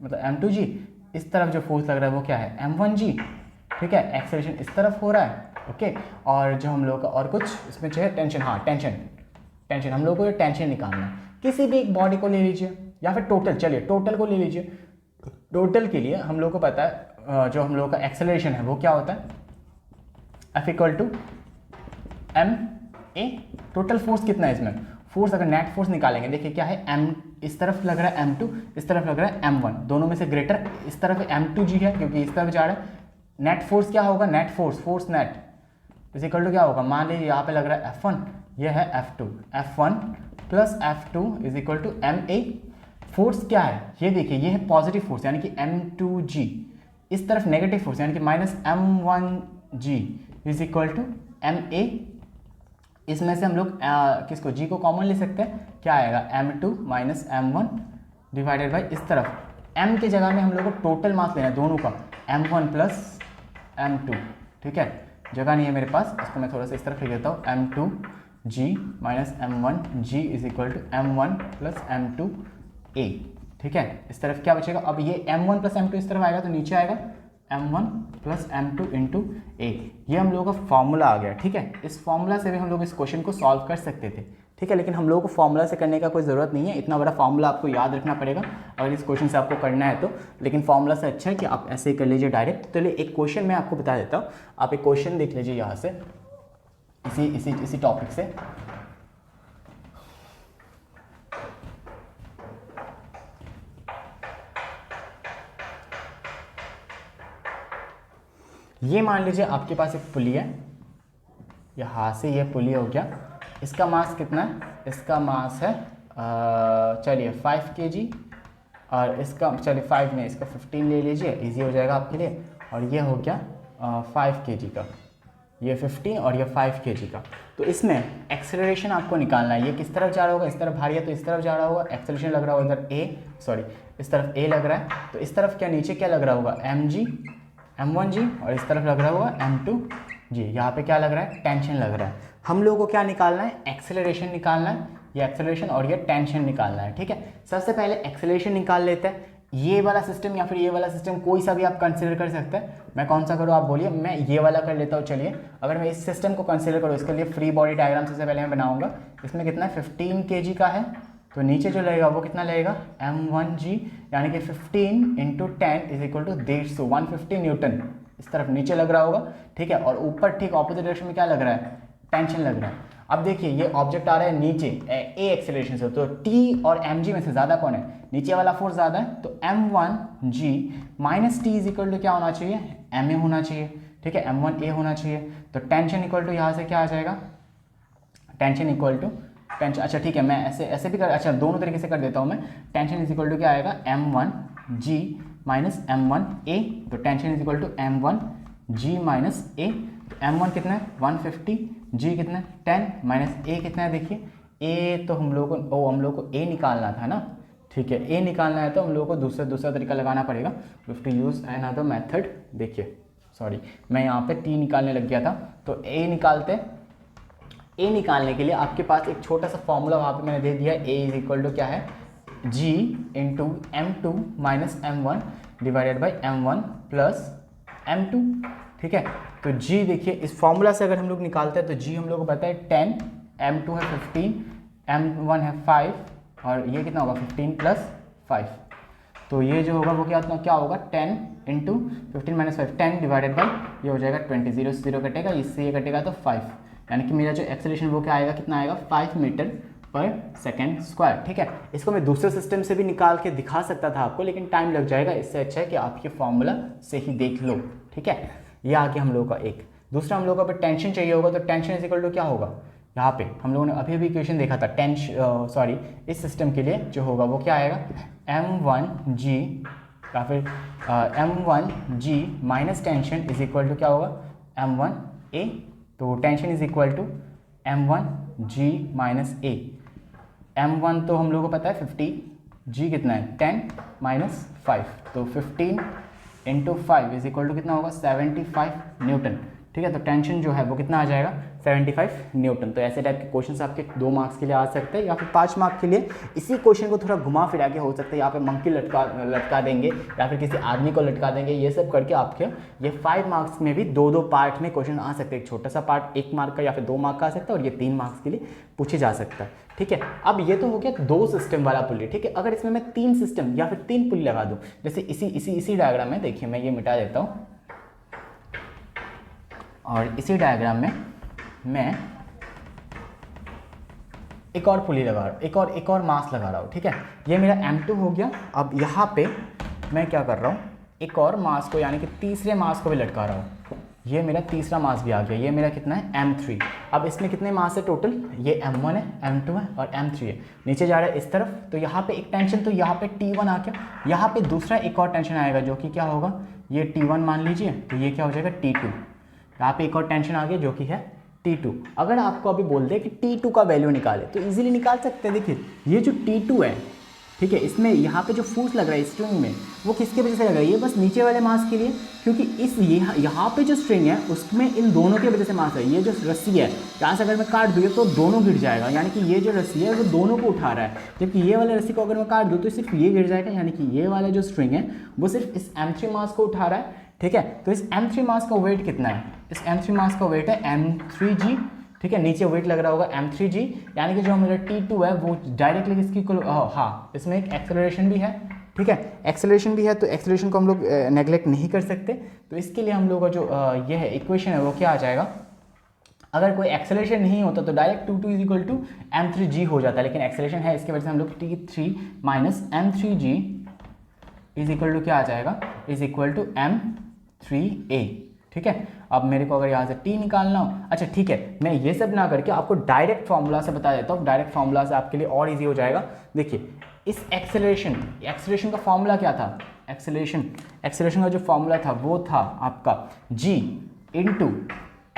मतलब M2G। इस तरफ जो फोर्स लग रहा है वो क्या है M1G, ठीक है। एक्सेलरेशन इस तरफ हो रहा है, ओके। और जो हम लोग का और कुछ इसमें चाहिए टेंशन, हाँ टेंशन हम लोग को ये टेंशन निकालना है। किसी भी एक बॉडी को ले लीजिए या फिर टोटल, चलिए टोटल को ले लीजिए। टोटल के लिए हम लोग को पता है जो हम लोग का एक्सेलरेशन है वो क्या होता है, F equal to MA। Total force कितना है इसमें, फोर्स अगर नेट फोर्स निकालेंगे, देखिए क्या है M, इस तरफ लग रहा है M2, इस तरफ लग रहा है M1, दोनों में से ग्रेटर इस तरफ M2G है क्योंकि इस तरफ जा रहा है। नेट फोर्स क्या होगा, net force net is equal to क्या होगा, मान लीजिए यहाँ पे लग रहा है F1, ये है F2, F1 plus F2 is equal to MA। Force क्या है, ये देखिए ये है पॉजिटिव फोर्स यानी कि M2G, इस तरफ नेगेटिव फोर्स यानी कि minus M1G is equal to MA। इसमें से हम लोग किसको, G को कॉमन ले सकते हैं, क्या आएगा M2 minus M1 divided by इस तरफ M के जगह में हम लोग को टोटल मास लेना है दोनों का, M1 प्लस M2, ठीक है। जगह नहीं है मेरे पास, इसको मैं थोड़ा सा इस तरफ लिख देता हूँ, M2G minus M1G is equal to M1 plus M2A, ठीक है। इस तरफ क्या बचेगा, अब ये M1 प्लस M2 इस तरफ आएगा तो नीचे आएगा M1 plus M2 into A। ये हम लोगों का फॉर्मूला आ गया, ठीक है। इस फॉर्मूला से भी हम लोग इस क्वेश्चन को सॉल्व कर सकते थे, ठीक है। लेकिन हम लोगों को फॉर्मूला से करने का कोई ज़रूरत नहीं है, इतना बड़ा फॉर्मूला आपको याद रखना पड़ेगा अगर इस क्वेश्चन से आपको करना है तो। लेकिन फॉर्मूला से अच्छा है कि आप ऐसे ही कर लीजिए डायरेक्ट। तो एक क्वेश्चन मैं आपको बता देता हूँ, आप एक क्वेश्चन देख लीजिए यहाँ से, इसी टॉपिक से। ये मान लीजिए आपके पास एक पुली है, यहाँ से ये पुली हो गया, इसका मास कितना है, इसका मास है चलिए 5 kg, और इसका चलिए 5 नहीं, इसका 15 ले लीजिए, इजी हो जाएगा आपके लिए। और ये हो गया 5 kg का, ये 15 और ये 5 kg का। तो इसमें एक्सेलरेशन आपको निकालना है, ये किस तरफ जा रहा होगा, इस तरफ भारी है तो इस तरफ जा रहा होगा, एक्सेलरेशन लग रहा होगा इधर इस तरफ a लग रहा है, तो इस तरफ क्या नीचे क्या लग रहा होगा mg m1g, और इस तरफ लग रहा होगा m2g। यहाँ पे क्या लग रहा है, टेंशन लग रहा है। हम लोगों को क्या निकालना है, एक्सेलरेशन निकालना है, ये एक्सेलरेशन और ये टेंशन निकालना है, ठीक है। सबसे पहले एक्सेलरेशन निकाल लेते हैं। ये वाला सिस्टम या फिर ये वाला सिस्टम कोई सा भी आप कंसिडर कर सकते हैं। मैं कौन सा करूँ आप बोलिए, मैं ये वाला कर लेता हूँ। चलिए अगर मैं इस सिस्टम को कंसिडर करूँ, इसके लिए फ्री बॉडी डायग्राम सबसे पहले मैं बनाऊंगा। इसमें कितना है, 15 kg का है, तो नीचे जो लगेगा वो कितना लगेगा, m1g, यानी कि 15 into 10 is equal to 150, 150 newton इस तरफ नीचे लग रहा होगा, ठीक है। और ऊपर ठीक ऑपोजिट डायरेक्शन में क्या लग रहा है, टेंशन लग रहा है। अब देखिए ये ऑब्जेक्ट आ रहा है नीचे ए एक्सेलरेशन से, तो टी और mg में से ज़्यादा कौन है, नीचे वाला फोर्स ज़्यादा है, तो m1g minus T is equal to क्या होना चाहिए, ma होना चाहिए, ठीक है, m1a होना चाहिए। तो टेंशन इक्वल टू यहाँ से क्या आ जाएगा, टेंशन इक्वल टू टेंशन, अच्छा ठीक है, मैं ऐसे भी कर, अच्छा दोनों तरीके से कर देता हूँ मैं। टेंशन इज इक्वल टू क्या आएगा, m1g माइनस m1a, तो tension is equal to m1g minus a। m1 कितना है 150, g कितना है 10, माइनस a कितना है, देखिए a तो हम लोग को a निकालना था ना, ठीक है। a निकालना है तो हम लोग को दूसरा तरीका लगाना पड़ेगा, we have to use another method. देखिए सॉरी, मैं यहाँ पे t निकालने लग गया था, तो a निकालने के लिए आपके पास एक छोटा सा फॉर्मूला वहाँ पे मैंने दे दिया, a इज इक्वल टू क्या है, g into m2 minus m1 divided by m1 plus m2, ठीक है। तो g देखिए इस फॉर्मूला से अगर हम लोग निकालते हैं तो g हम लोग को पता है 10, m2 है 15, m1 है 5, और ये कितना होगा 15 प्लस 5, तो ये जो होगा वो क्या होगा 10 इंटू 15 माइनस 5, 10 डिवाइडेड बाई ये हो जाएगा 20, 0 से 0 कटेगा, इससे ये कटेगा तो 5, यानी कि मेरा जो एक्सेलरेशन वो क्या आएगा, कितना आएगा 5 मीटर पर सेकेंड स्क्वायर, ठीक है। इसको मैं दूसरे सिस्टम से भी निकाल के दिखा सकता था आपको, लेकिन टाइम लग जाएगा, इससे अच्छा है कि आप ये फॉर्मूला से ही देख लो, ठीक है। ये आ गया हम लोगों का एक। दूसरा हम लोगों को टेंशन चाहिए होगा, तो टेंशन इज इक्वल टू क्या होगा, यहाँ पे हम लोगों ने अभी इक्वेशन देखा था, इस सिस्टम के लिए जो होगा वो क्या आएगा, m1g या फिर m1g minus tension is equal to क्या होगा, m1a। तो tension is equal to m1g minus a। m1 तो हम लोगों को पता है 50, g कितना है 10 माइनस 5, तो 15 इंटू 5 इज इक्वल टू कितना होगा 75 न्यूटन, ठीक है। तो टेंशन जो है वो कितना आ जाएगा 75 न्यूटन। तो ऐसे टाइप के क्वेश्चन आपके 2 मार्क्स के लिए आ सकते हैं, या फिर 5 मार्क्स के लिए इसी क्वेश्चन को थोड़ा घुमा फिरा के हो सकता है, यहाँ पे मंकी लटका देंगे या फिर किसी आदमी को लटका देंगे, ये सब करके आपके ये 5 मार्क्स में भी 2-2 पार्ट में क्वेश्चन आ सकते हैं। एक छोटा सा पार्ट 1 मार्क का या फिर 2 मार्क का आ सकता है, और ये 3 मार्क्स के लिए पूछे जा सकता है, ठीक है। अब ये तो हो गया 2 सिस्टम वाला पुली, ठीक है। अगर इसमें मैं 3 सिस्टम या फिर 3 पुली लगा दूँ, जैसे इसी डायग्राम में देखिए, मैं ये मिटा देता हूँ, और इसी डायग्राम में मैं एक और पुली लगा रहा हूँ, एक और मास लगा रहा हूँ, ठीक है। ये मेरा m2 हो गया। अब यहाँ पे मैं क्या कर रहा हूँ, एक और मास को यानी कि तीसरे मास को भी लटका रहा हूँ। ये मेरा तीसरा मास भी आ गया, ये मेरा कितना है m3। अब इसमें कितने मास है टोटल, ये m1 है, m2 है और m3 है, नीचे जा रहा है इस तरफ। तो यहाँ पे एक टेंशन, तो यहाँ पे T1 आ गया, यहाँ पे दूसरा एक और टेंशन आएगा जो कि क्या होगा, ये T1 मान लीजिए, तो ये क्या हो जाएगा T2। यहाँ पे एक और टेंशन आ गया जो कि है T2। अगर आपको अभी बोल दे कि T2 का वैल्यू निकाले तो इजीली निकाल सकते हैं। देखिए ये जो T2 है, ठीक है, इसमें यहाँ पे जो फोर्स लग रहा है स्ट्रिंग में, वो किसके वजह से लग रहा है, ये बस नीचे वाले मास के लिए, क्योंकि इस यहाँ पे जो स्ट्रिंग है उसमें इन दोनों की वजह से मास है। ये जो रस्सी है यहाँ से अगर मैं काट दूँ तो दोनों गिर जाएगा, यानी कि ये जो रस्सी है वो दोनों को उठा रहा है, जबकि ये वाले रस्सी को अगर मैं काट दूँ तो सिर्फ ये गिर जाएगा, यानी कि ये वाला जो स्ट्रिंग है वो सिर्फ इस m3 मास को उठा रहा है, ठीक है। तो इस m3 मास का वेट कितना है, इस m3 मास का वेट है m3g ठीक है, नीचे वेट लग रहा होगा m3g, यानी कि जो मेरा t2 है वो डायरेक्टली किसकी इक्वल, हाँ इसमें एक एक्सेलरेशन भी है, ठीक है, एक्सेलरेशन भी है, तो एक्सेलरेशन को हम लोग नेग्लेक्ट नहीं कर सकते। तो इसके लिए हम लोग का जो ये है इक्वेशन है वो क्या आ जाएगा, अगर कोई एक्सेलरेशन नहीं होता तो direct 2 is equal to m3g हो जाता है, लेकिन एक्सेलरेशन है, इसके वजह से हम लोग t3 minus m3g is equal to क्या आ जाएगा, इज इक्वल टू m3a, ठीक है। अब मेरे को अगर यहाँ से t निकालना हो, अच्छा ठीक है, मैं ये सब ना करके आपको डायरेक्ट फॉर्मूला से बता देता हूँ, डायरेक्ट फॉर्मूला से आपके लिए और इजी हो जाएगा। देखिए इस एक्सेलरेशन का फॉर्मूला क्या था, एक्सेलरेशन का जो फॉर्मूला था वो था आपका g into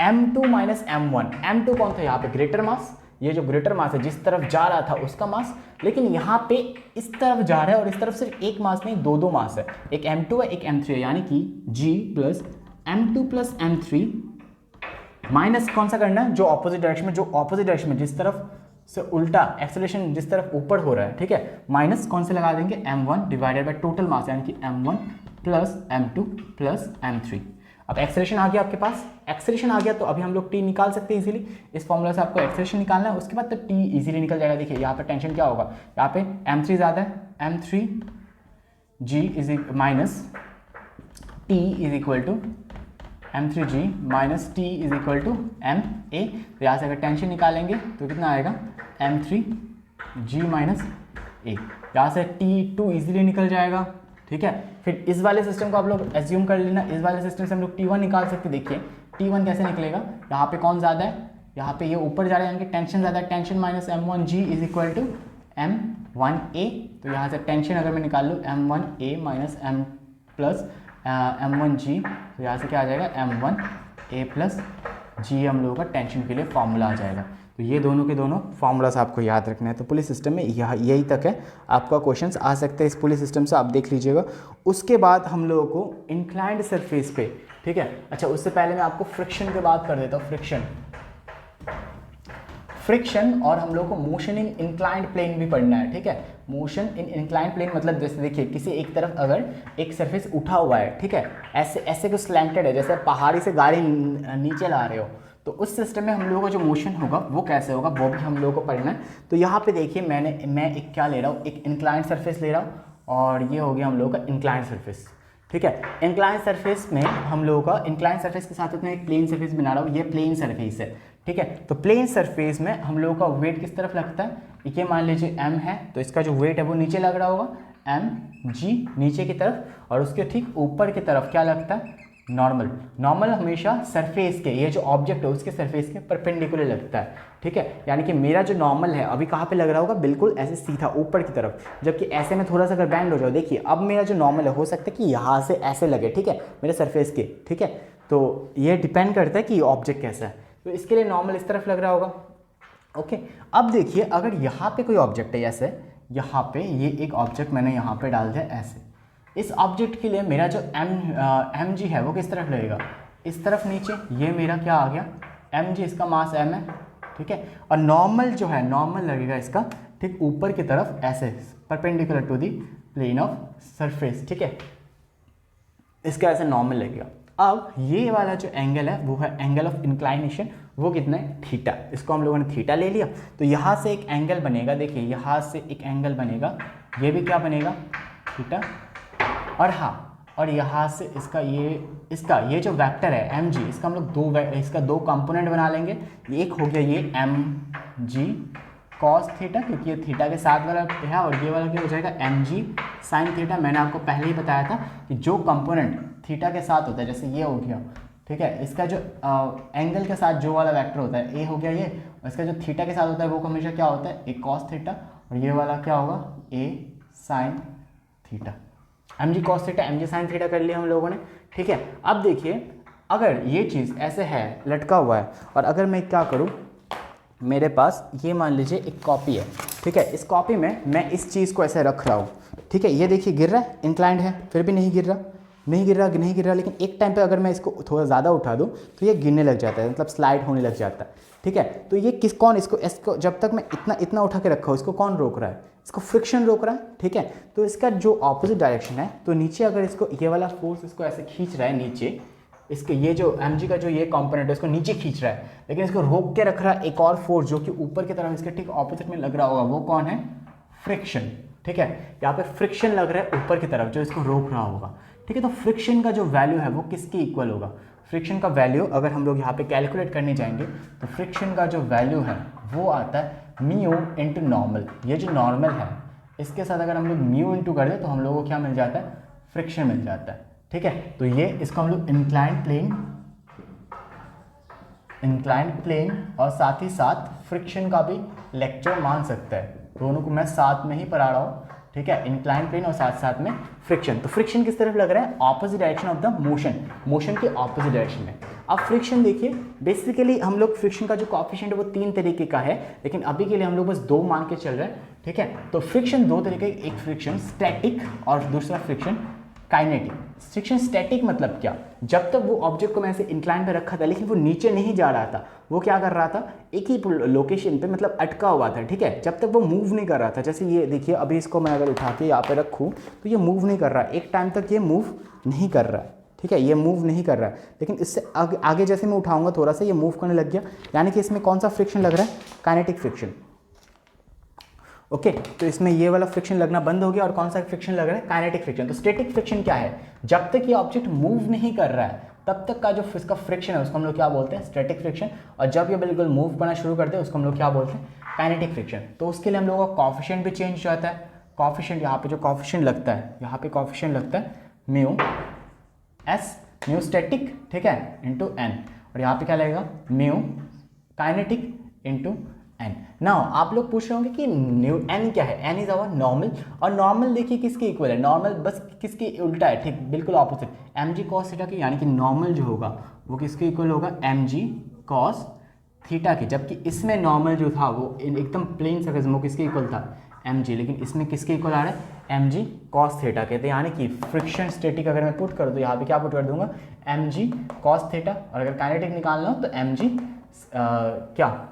m2 minus m1। m2 कौन था यहाँ पे, ग्रेटर मास, ये जो ग्रेटर मास है जिस तरफ जा रहा था उसका मास, लेकिन यहाँ पे इस तरफ जा रहा है और इस तरफ सिर्फ एक मास नहीं दो मास है, एक m2 है एक m3 है, यानी कि g plus m2 plus m3 minus कौन सा करना है, जो ऑपोजिट डायरेक्शन में जिस तरफ से उल्टा एक्सेलरेशन जिस तरफ ऊपर हो रहा है, ठीक है, माइनस कौन से लगा देंगे m1 डिवाइडेड बाय टोटल मास, यानी कि m1 plus m2 plus m3। अब एक्सेलरेशन आ गया आपके पास, एक्सेलरेशन आ गया तो अभी हम लोग t निकाल सकते हैं इजीली, इस फॉर्मूला से आपको एक्सेलरेशन निकालना है, उसके बाद तो t इजीली निकल जाएगा। देखिए यहाँ पे टेंशन क्या होगा, यहाँ पे m3 ज़्यादा है, m3g is minus t is equal to m3g minus t is equal to ma, तो यहाँ से अगर टेंशन निकालेंगे तो कितना आएगा m3g माइनस a, यहाँ से t2 इजीली निकल जाएगा, ठीक है। फिर इस वाले सिस्टम को आप लोग एज्यूम कर लेना, इस वाले सिस्टम से हम लोग t1 निकाल सकते हैं। देखिए t1 कैसे निकलेगा, यहाँ पे कौन ज़्यादा है, यहाँ पे ये ऊपर जा रहा है, यानी कि टेंशन ज़्यादा है, tension minus m1g is equal to m1a, तो यहाँ से टेंशन अगर मैं निकाल लूँ m1a minus m plus m1g, तो यहाँ से क्या आ जाएगा m1a प्लस g, हम लोगों का टेंशन के लिए फॉर्मूला आ जाएगा। तो ये दोनों के दोनों फार्मूलास आपको याद रखना है। तो पुलिस सिस्टम में यही तक है, आपका क्वेश्चंस आ सकते हैं इस पुलिस सिस्टम से, आप देख लीजिएगा। उसके बाद हम लोगों को इंक्लाइंड सरफेस पे, ठीक है। अच्छा उससे पहले मैं आपको फ्रिक्शन की बात कर देता हूँ, फ्रिक्शन और हम लोग को मोशन इन इंक्लाइंड प्लेन भी पढ़ना है, ठीक है। मोशन इन इंक्लाइंड प्लेन मतलब जैसे देखिए किसी एक तरफ अगर एक सरफेस उठा हुआ है, ठीक है, ऐसे कुछ स्लैंटेड है, जैसे पहाड़ी से गाड़ी नीचे ला रहे हो, तो उस सिस्टम में हम लोगों का जो मोशन होगा वो कैसे होगा वो भी हम लोगों को पढ़ना है। तो यहाँ पे देखिए मैं एक क्या ले रहा हूँ, एक इंक्लाइंड सरफेस ले रहा हूँ, और ये हो गया हम लोगों का इंक्लाइंड सरफेस, ठीक है। इंक्लाइंड सरफेस में हम लोगों का इंक्लाइंड सरफेस के साथ में एक प्लेन सरफेस बना रहा हूँ, ये प्लेन सरफेस है, ठीक है। तो प्लेन सरफेस में हम लोगों का वेट किस तरफ लगता है, ये मान लीजिए m है, तो इसका जो वेट है वो नीचे लग रहा होगा mg नीचे की तरफ, और उसके ठीक ऊपर की तरफ क्या लगता है, नॉर्मल हमेशा सरफेस के, ये जो ऑब्जेक्ट है उसके सरफेस के परपेंडिकुलर लगता है, ठीक है। यानी कि मेरा जो नॉर्मल है अभी कहाँ पे लग रहा होगा, बिल्कुल ऐसे सीधा ऊपर की तरफ, जबकि ऐसे में थोड़ा सा अगर बैंड हो जाओ, देखिए अब मेरा जो नॉर्मल है हो सकता है कि यहाँ से ऐसे लगे, ठीक है, मेरे सरफेस के, ठीक है। तो ये डिपेंड करता है कि ये ऑब्जेक्ट कैसा है, तो इसके लिए नॉर्मल इस तरफ लग रहा होगा, ओके। अब देखिए अगर यहाँ पे कोई ऑब्जेक्ट है, ऐसे यहाँ पे ये एक ऑब्जेक्ट मैंने यहाँ पे डाल दिया ऐसे, इस ऑब्जेक्ट के लिए मेरा जो mg है वो किस तरफ लगेगा, इस तरफ नीचे, ये मेरा क्या आ गया mg, इसका मास m है, ठीक है। और नॉर्मल जो है, नॉर्मल लगेगा इसका ठीक ऊपर की तरफ ऐसे perpendicular to the plane of surface, ठीक है, इसका ऐसे नॉर्मल लगेगा। अब ये वाला जो एंगल है वो है एंगल ऑफ इंक्लाइनेशन, वो कितना है, थीटा, इसको हम लोगों ने थीटा ले लिया। तो यहाँ से एक एंगल बनेगा, देखिए यहाँ से एक एंगल बनेगा, ये भी क्या बनेगा, थीटा, और हाँ, और यहाँ से इसका ये जो वेक्टर है mg, इसका हम लोग इसका दो कंपोनेंट बना लेंगे। एक हो गया ये mg cos थीटा, क्योंकि ये थीटा के साथ वाला है, और ये वाला क्या हो जाएगा mg sin थीटा। मैंने आपको पहले ही बताया था कि जो कंपोनेंट थीटा के साथ होता है, जैसे ये हो गया, ठीक है, इसका जो एंगल के साथ जो वाला वेक्टर होता है, ए हो गया ये, और इसका जो थीटा के साथ होता है वो हमेशा क्या होता है, एक cos थीटा, और ये वाला क्या होगा, a sin theta. mg cos theta mg sin theta कर लिया हम लोगों ने, ठीक है। अब देखिए अगर ये चीज़ ऐसे है, लटका हुआ है, और अगर मैं क्या करूँ, मेरे पास ये मान लीजिए एक कॉपी है, ठीक है, इस कॉपी में मैं इस चीज़ को ऐसे रख रहा हूँ, ठीक है, ये देखिए गिर रहा है, इंक्लाइंड है, फिर भी नहीं गिर रहा, लेकिन एक टाइम पे अगर मैं इसको थोड़ा ज़्यादा उठा दूँ तो ये गिरने लग जाता है, मतलब स्लाइड होने लग जाता है, ठीक है। तो ये कौन इसको जब तक मैं इतना उठा के रखा हूँ, इसको कौन रोक रहा है, इसको फ्रिक्शन रोक रहा है, ठीक है। तो इसका जो ऑपोजिट डायरेक्शन है, तो नीचे अगर इसको ये वाला फोर्स इसको ऐसे खींच रहा है नीचे, इसके ये जो mg का जो ये कंपोनेंट है इसको नीचे खींच रहा है, लेकिन इसको रोक के रख रहा है एक और फोर्स जो कि ऊपर की तरफ इसके ठीक ऑपोजिट में लग रहा होगा, वो कौन है? फ्रिक्शन। ठीक है, यहाँ पे फ्रिक्शन लग रहा है ऊपर की तरफ जो इसको रोक रहा होगा। ठीक है, तो फ्रिक्शन का जो वैल्यू है वो किसके इक्वल होगा? फ्रिक्शन का वैल्यू अगर हम लोग यहाँ पे कैलकुलेट करने जाएंगे तो फ्रिक्शन का जो वैल्यू है वो आता है म्यू इंटू नॉर्मल। ये जो नॉर्मल है इसके साथ अगर हम लोग म्यू इंटू कर दें तो हम लोगों को क्या मिल जाता है? फ्रिक्शन मिल जाता है। ठीक है, तो ये इसको हम लोग इंक्लाइंड प्लेन और साथ ही साथ फ्रिक्शन का भी लेक्चर मान सकते हैं। दोनों को मैं साथ में ही पढ़ा रहा हूँ। ठीक है, इंक्लाइंड प्लेन और साथ साथ में फ्रिक्शन। तो फ्रिक्शन किस तरफ लग रहा है? Opposite direction of the motion के ऑपोजिट डायरेक्शन में। अब फ्रिक्शन देखिए, बेसिकली हम लोग फ्रिक्शन का जो कोएफिशिएंट है वो 3 तरीके का है, लेकिन अभी के लिए हम लोग बस 2 मान के चल रहे हैं। ठीक है, तो फ्रिक्शन 2 तरीके, एक फ्रिक्शन स्टैटिक और दूसरा फ्रिक्शन काइनेटिक। फ्रिक्शन स्टैटिक मतलब क्या? जब तक वो ऑब्जेक्ट को मैं ऐसे इंक्लाइन पे रखा था लेकिन वो नीचे नहीं जा रहा था, वो क्या कर रहा था? एक ही लोकेशन पे मतलब अटका हुआ था। ठीक है, जब तक वो मूव नहीं कर रहा था। जैसे ये देखिए, अभी इसको मैं अगर उठा के यहाँ पे रखूँ तो ये मूव नहीं कर रहा है, एक टाइम तक ये मूव नहीं कर रहा है। ठीक है, ये मूव नहीं कर रहा है, लेकिन इससे आगे जैसे मैं उठाऊंगा थोड़ा सा ये मूव करने लग गया, यानी कि इसमें कौन सा फ्रिक्शन लग रहा है? Kinetic friction. ओके, तो इसमें ये वाला फ्रिक्शन लगना बंद हो गया और कौन सा फ्रिक्शन लग रहा है? Kinetic friction. तो स्टैटिक फ्रिक्शन क्या है? जब तक ये ऑब्जेक्ट मूव नहीं कर रहा है तब तक का जो इसका फ्रिक्शन है उसको हम लोग क्या बोलते हैं? Static friction. और जब ये बिल्कुल मूव करना शुरू कर दे उसको हम लोग क्या बोलते हैं? Kinetic friction. तो उसके लिए हम लोगों का कोएफिशिएंट भी चेंज हो जाता है। कोएफिशिएंट यहाँ पे जो कोएफिशिएंट लगता है, यहाँ पे कोएफिशिएंट लगता है म्यू एस, म्यू स्टैटिक, ठीक है, इंटू एन, और यहाँ पे क्या लगेगा? Mu kinetic into N. Now आप लोग पूछ रहे होंगे कि न्यू एन क्या है? एन इज आवर नॉर्मल, और नॉर्मल देखिए किसके इक्वल है? नॉर्मल बस किसके उल्टा है? ठीक, बिल्कुल opposite, M G cos theta की, यानी कि नॉर्मल जो होगा वो किसके इक्वल होगा? एम जी कॉस थीटा की। जबकि इसमें नॉर्मल जो था वो एकदम प्लेन सर्फेस में किसके इक्वल था? एम जी, लेकिन इसमें किसके इक्वल आ रहा है? एम जी कॉस थीटा के। तो यानी कि फ्रिक्शन स्टैटिक अगर मैं पुट कर दूँ यहाँ पे क्या पुट कर दूंगा? एम जी कॉस थीटा, और अगर काइनेटिक निकालना हो तो एम जी क्या?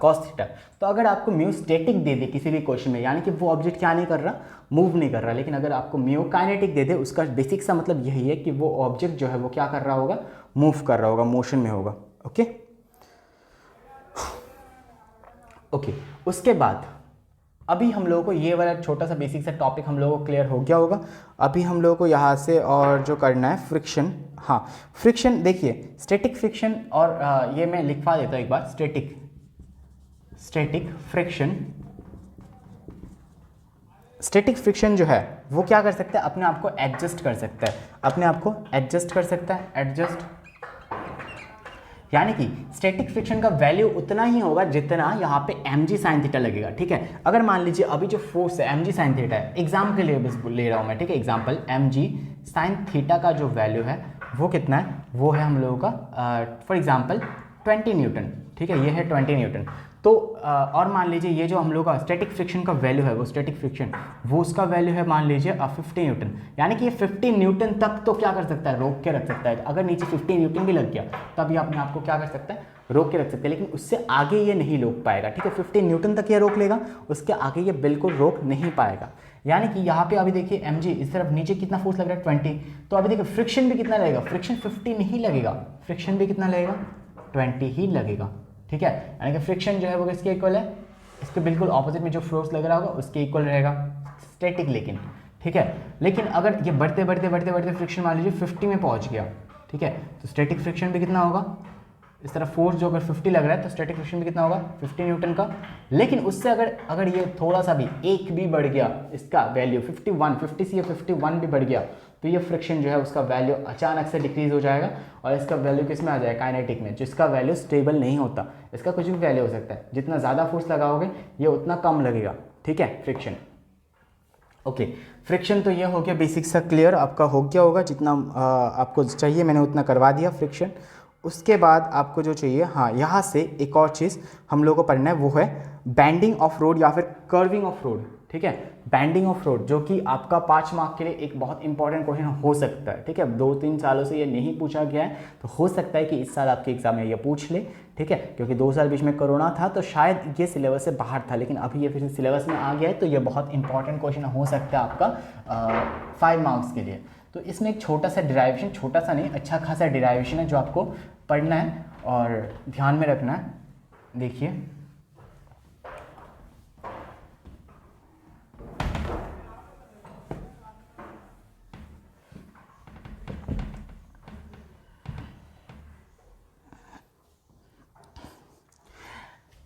Cos theta. तो अगर आपको म्यू स्टैटिक दे दे किसी भी क्वेश्चन में, यानी कि वो ऑब्जेक्ट क्या नहीं कर रहा? मूव नहीं कर रहा, लेकिन अगर आपको म्यू काइनेटिक दे दे उसका बेसिक सा मतलब यही है कि वो ऑब्जेक्ट जो है वो क्या कर रहा होगा? मूव कर रहा होगा, मोशन में होगा। ओके ओके, उसके बाद अभी हम लोगों को ये वाला छोटा सा बेसिक सा टॉपिक हम लोगों को क्लियर हो गया होगा। अभी हम लोगों को यहाँ से और जो करना है फ्रिक्शन। हाँ, फ्रिक्शन देखिए, स्टैटिक फ्रिक्शन, और ये मैं लिखवा देता हूँ एक बार। स्टैटिक फ्रिक्शन जो है वो क्या कर सकता है? अपने आप को एडजस्ट कर सकता है, अपने आप को एडजस्ट कर सकता है। एडजस्ट यानी कि स्टैटिक फ्रिक्शन का वैल्यू उतना ही होगा जितना यहाँ पे एम जी साइन थीटा लगेगा। ठीक है, अगर मान लीजिए अभी जो फोर्स है एम जी साइन थीटा है, एग्जाम के लिए बस ले रहा हूँ मैं। ठीक है, example, M G sine theta का जो वैल्यू है वो कितना है? वो है हम लोगों का फॉर एग्जाम्पल 20 न्यूटन। ठीक है, ये है 20 न्यूटन। तो और मान लीजिए ये जो हम लोग का स्टैटिक फ्रिक्शन का वैल्यू है, वो स्टैटिक फ्रिक्शन वो उसका वैल्यू है मान लीजिए 50 न्यूटन। यानी कि ये 50 न्यूटन तक तो क्या कर सकता है? रोक के रख सकता है। अगर नीचे 50 न्यूटन भी लग गया तब ये अपने आप को क्या कर सकता है? रोक के रख सकते हैं, लेकिन उससे आगे ये नहीं रोक पाएगा। ठीक है, 50 न्यूटन तक ये रोक लेगा, उसके आगे ये बिल्कुल रोक नहीं पाएगा। यानी कि यहाँ पे अभी देखिए एम जी इस तरफ नीचे कितना फोर्स लग रहा है? 20। तो अभी देखिए फ्रिक्शन भी कितना लगेगा? फ्रिक्शन 50 नहीं लगेगा, फ्रिक्शन भी कितना लगेगा? 20 ही लगेगा। ठीक है, यानी कि फ्रिक्शन जो है वो किसके इक्वल है? इसके बिल्कुल ऑपोजिट में जो फोर्स लग रहा होगा उसके इक्वल रहेगा स्टैटिक। लेकिन ठीक है, लेकिन अगर ये बढ़ते बढ़ते फ्रिक्शन मान लीजिए 50 में पहुंच गया, ठीक है, तो स्टैटिक फ्रिक्शन भी कितना होगा? इस तरह फोर्स जो अगर 50 लग रहा है तो स्टैटिक फ्रिक्शन भी कितना होगा? 50 न्यूटन का। लेकिन उससे अगर ये थोड़ा सा भी एक भी बढ़ गया, इसका वैल्यू 50 से ये 51 भी बढ़ गया, तो ये फ्रिक्शन जो है उसका वैल्यू अचानक से डिक्रीज हो जाएगा और इसका वैल्यू किस में आ जाएगा? काइनेटिक में, जिसका वैल्यू स्टेबल नहीं होता। इसका कुछ भी वैल्यू हो सकता है, जितना ज़्यादा फोर्स लगाओगे ये उतना कम लगेगा। ठीक है, फ्रिक्शन। ओके, फ्रिक्शन तो ये हो गया बेसिक सा क्लियर, आपका हो गया होगा। जितना आपको चाहिए मैंने उतना करवा दिया फ्रिक्शन। उसके बाद आपको जो चाहिए, हाँ, यहाँ से एक और चीज़ हम लोगों को पढ़ना है, वो है बैंडिंग ऑफ रोड या फिर कर्विंग ऑफ रोड। ठीक है, बैंडिंग ऑफ रोड, जो कि आपका 5 मार्क के लिए एक बहुत इंपॉर्टेंट क्वेश्चन हो सकता है। ठीक है, 2-3 सालों से ये नहीं पूछा गया है, तो हो सकता है कि इस साल आपके एग्जाम में ये पूछ ले। ठीक है, क्योंकि 2 साल बीच में कोरोना था तो शायद ये सिलेबस से बाहर था, लेकिन अभी ये फिर सिलेबस में आ गया है, तो ये बहुत इंपॉर्टेंट क्वेश्चन हो सकता है आपका 5 मार्क्स के लिए। तो इसमें एक छोटा सा डिराइवेशन, छोटा सा नहीं, अच्छा खासा डिराइवेशन है जो आपको पढ़ना है और ध्यान में रखना है। देखिए,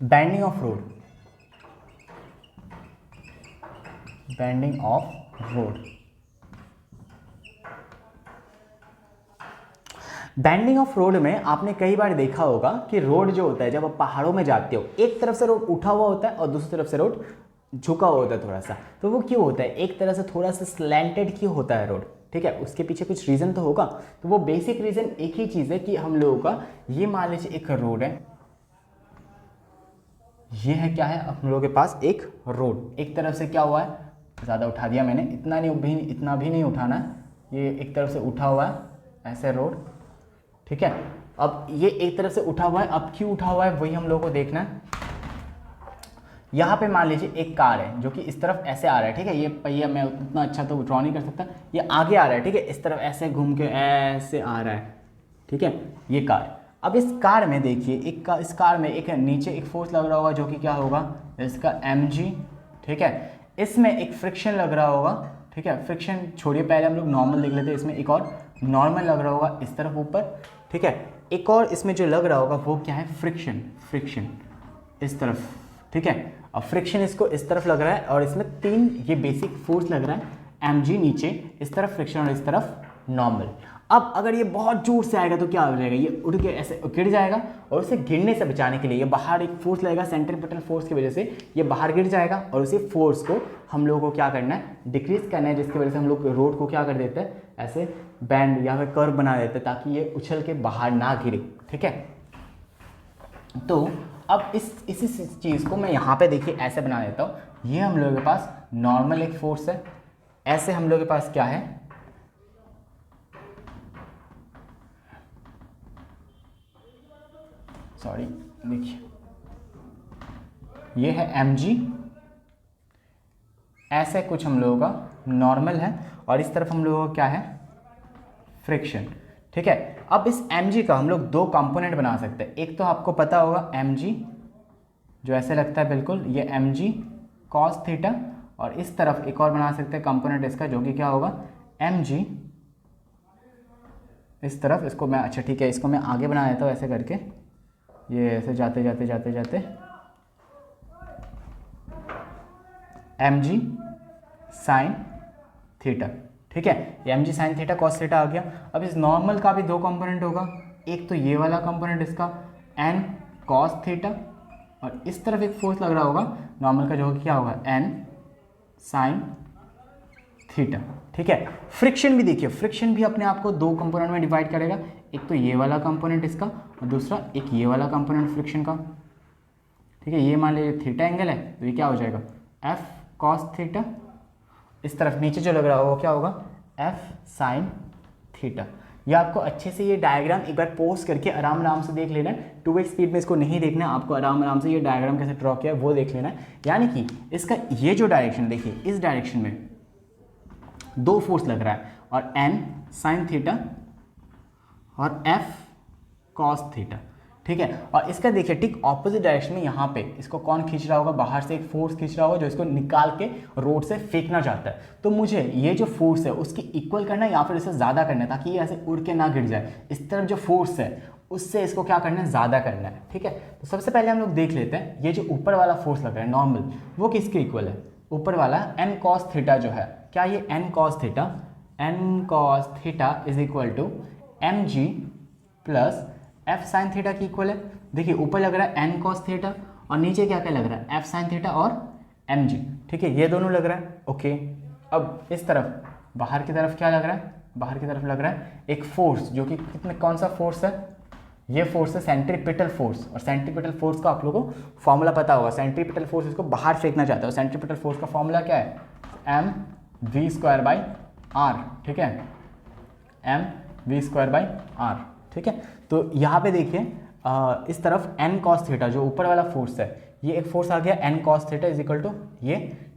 bending of road, bending of road, bending of road में आपने कई बार देखा होगा कि रोड जो होता है, जब आप पहाड़ों में जाते हो, एक तरफ से रोड उठा हुआ होता है और दूसरी तरफ से रोड झुका हुआ होता है थोड़ा सा। तो वो क्यों होता है? एक तरह से थोड़ा सा स्लैंटेड क्यों होता है रोड? ठीक है, उसके पीछे कुछ रीज़न तो होगा। तो वो बेसिक रीज़न एक ही चीज़ है कि हम लोगों का, ये मान लीजिए एक रोड है, ये है क्या है, हम लोगों के पास एक रोड, एक तरफ से क्या हुआ है, ज़्यादा उठा दिया मैंने, इतना भी नहीं उठाना है, ये एक तरफ से उठा हुआ है ऐसे रोड। ठीक है, अब ये एक तरफ से उठा हुआ है, अब क्यों उठा हुआ है वही हम लोगों को देखना है। यहाँ पे मान लीजिए एक कार है जो कि इस तरफ ऐसे आ रहा है। ठीक है, ये पहिया मैं उतना अच्छा तो ड्रॉ नहीं कर सकता, ये आगे आ रहा है। ठीक है, इस तरफ ऐसे घूम के ऐसे आ रहा है। ठीक है, ये कार। अब इस कार में देखिए, इस कार में एक नीचे एक फोर्स लग रहा होगा जो कि क्या होगा, इसका mg। ठीक है, इसमें एक फ्रिक्शन लग रहा होगा। ठीक है, फ्रिक्शन छोड़िए, पहले हम लोग नॉर्मल देख लेते हैं। इसमें एक और नॉर्मल लग रहा होगा इस तरफ ऊपर। ठीक है, एक और इसमें जो लग रहा होगा वो क्या है, फ्रिक्शन, फ्रिक्शन इस तरफ। ठीक है, अब फ्रिक्शन इसको इस तरफ लग रहा है और इसमें 3 ये बेसिक फोर्स लग रहा है, mg नीचे, इस तरफ फ्रिक्शन और इस तरफ नॉर्मल। अब अगर ये बहुत जोर से आएगा तो क्या हो जाएगा, ये उड़ के ऐसे गिर जाएगा और उसे गिरने से बचाने के लिए ये बाहर एक फोर्स लगेगा, सेंट्रीपिटल फोर्स की वजह से ये बाहर गिर जाएगा और उसी फोर्स को हम लोगों को क्या करना है, डिक्रीज करना है, जिसकी वजह से हम लोग रोड को क्या कर देते हैं, ऐसे बैंड या फिर कर्व बना देते हैं ताकि ये उछल के बाहर ना गिरे। ठीक है, तो अब इसी चीज़ को मैं यहाँ पे देखिए ऐसे बना देता हूँ। ये हम लोगों के पास नॉर्मल एक फोर्स है, ऐसे हम लोगों के पास क्या है, सॉरी देखिए, ये है mg, ऐसे कुछ हम लोगों का नॉर्मल है और इस तरफ हम लोगों का क्या है, फ्रिक्शन। ठीक है, अब इस mg का हम लोग 2 कंपोनेंट बना सकते हैं। एक तो आपको पता होगा mg जो ऐसे लगता है बिल्कुल, ये mg cos थीटा, और इस तरफ एक और बना सकते हैं कंपोनेंट इसका जो कि क्या होगा, mg इस तरफ। इसको मैं, अच्छा ठीक है, इसको मैं आगे बना देता हूँ ऐसे करके, ये ऐसे जाते जाते जाते जाते mg साइन थीटा। ठीक है, ये mg sine theta cos theta आ गया। अब इस नॉर्मल का भी 2 कंपोनेंट होगा, एक तो ये वाला कंपोनेंट इसका n कॉस थीटा, और इस तरफ एक फोर्स लग रहा होगा नॉर्मल का जो कि क्या होगा, n साइन थीटा। ठीक है, फ्रिक्शन भी देखिए, फ्रिक्शन भी अपने आप को 2 कंपोनेंट में डिवाइड करेगा, एक तो ये वाला कंपोनेंट इसका और दूसरा एक ये वाला कंपोनेंट फ्रिक्शन का। ठीक है, ये मान लीजिए थीटा एंगल है तो ये क्या हो जाएगा, f cos थीटा, इस तरफ नीचे जो लग रहा होगा वो क्या होगा, f sin थीटा। ये आपको अच्छे से ये डायग्राम एक बार पोज करके आराम से देख लेना है। 2x स्पीड में इसको नहीं देखना है, आपको आराम से ये डायग्राम कैसे ड्रॉ किया है वो देख लेना है। यानी कि इसका ये जो डायरेक्शन देखिए, इस डायरेक्शन में 2 फोर्स लग रहा है और n sin थीटा और f cos थीटा। ठीक है, और इसका देखिए ठीक ऑपोजिट डायरेक्शन में यहाँ पे इसको कौन खींच रहा होगा, बाहर से एक फोर्स खींच रहा होगा जो इसको निकाल के रोड से फेंकना चाहता है। तो मुझे ये जो फोर्स है उसकी इक्वल करना है या फिर इससे ज़्यादा करना है ताकि ये ऐसे उड़ के ना गिर जाए। इस तरफ जो फोर्स है उससे इसको क्या करना है, ज़्यादा करना है। ठीक है, तो सबसे पहले हम लोग देख लेते हैं ये जो ऊपर वाला फोर्स लग रहा है नॉर्मल, वो किसके इक्वल है, ऊपर वाला n cos थीटा जो है, क्या ये n cos theta is equal to mg plus f sin theta की इक्वल है। देखिए ऊपर लग रहा है n cos थीटा और नीचे क्या क्या लग रहा है, f sin थीटा और mg। ठीक है, ये दोनों लग रहा है। ओके, अब इस तरफ बाहर की तरफ क्या लग रहा है, बाहर की तरफ लग रहा है एक फोर्स जो कि कितने, कौन सा फोर्स है, ये फोर्स है सेंट्रीपिटल फोर्स। और सेंट्रीपिटल फोर्स का आप लोगों को फॉर्मूला पता होगा, सेंट्रीपिटल फोर्स इसको बाहर फेंकना चाहता है। सेंट्रीपिटल फोर्स का फॉर्मूला क्या है, mv²/r। ठीक है, mv²/r। ठीक है, तो यहाँ पे देखिए इस तरफ n cos थीटा जो ऊपर वाला फोर्स है, ये एक फोर्स आ गया n cos theta is equal to ये।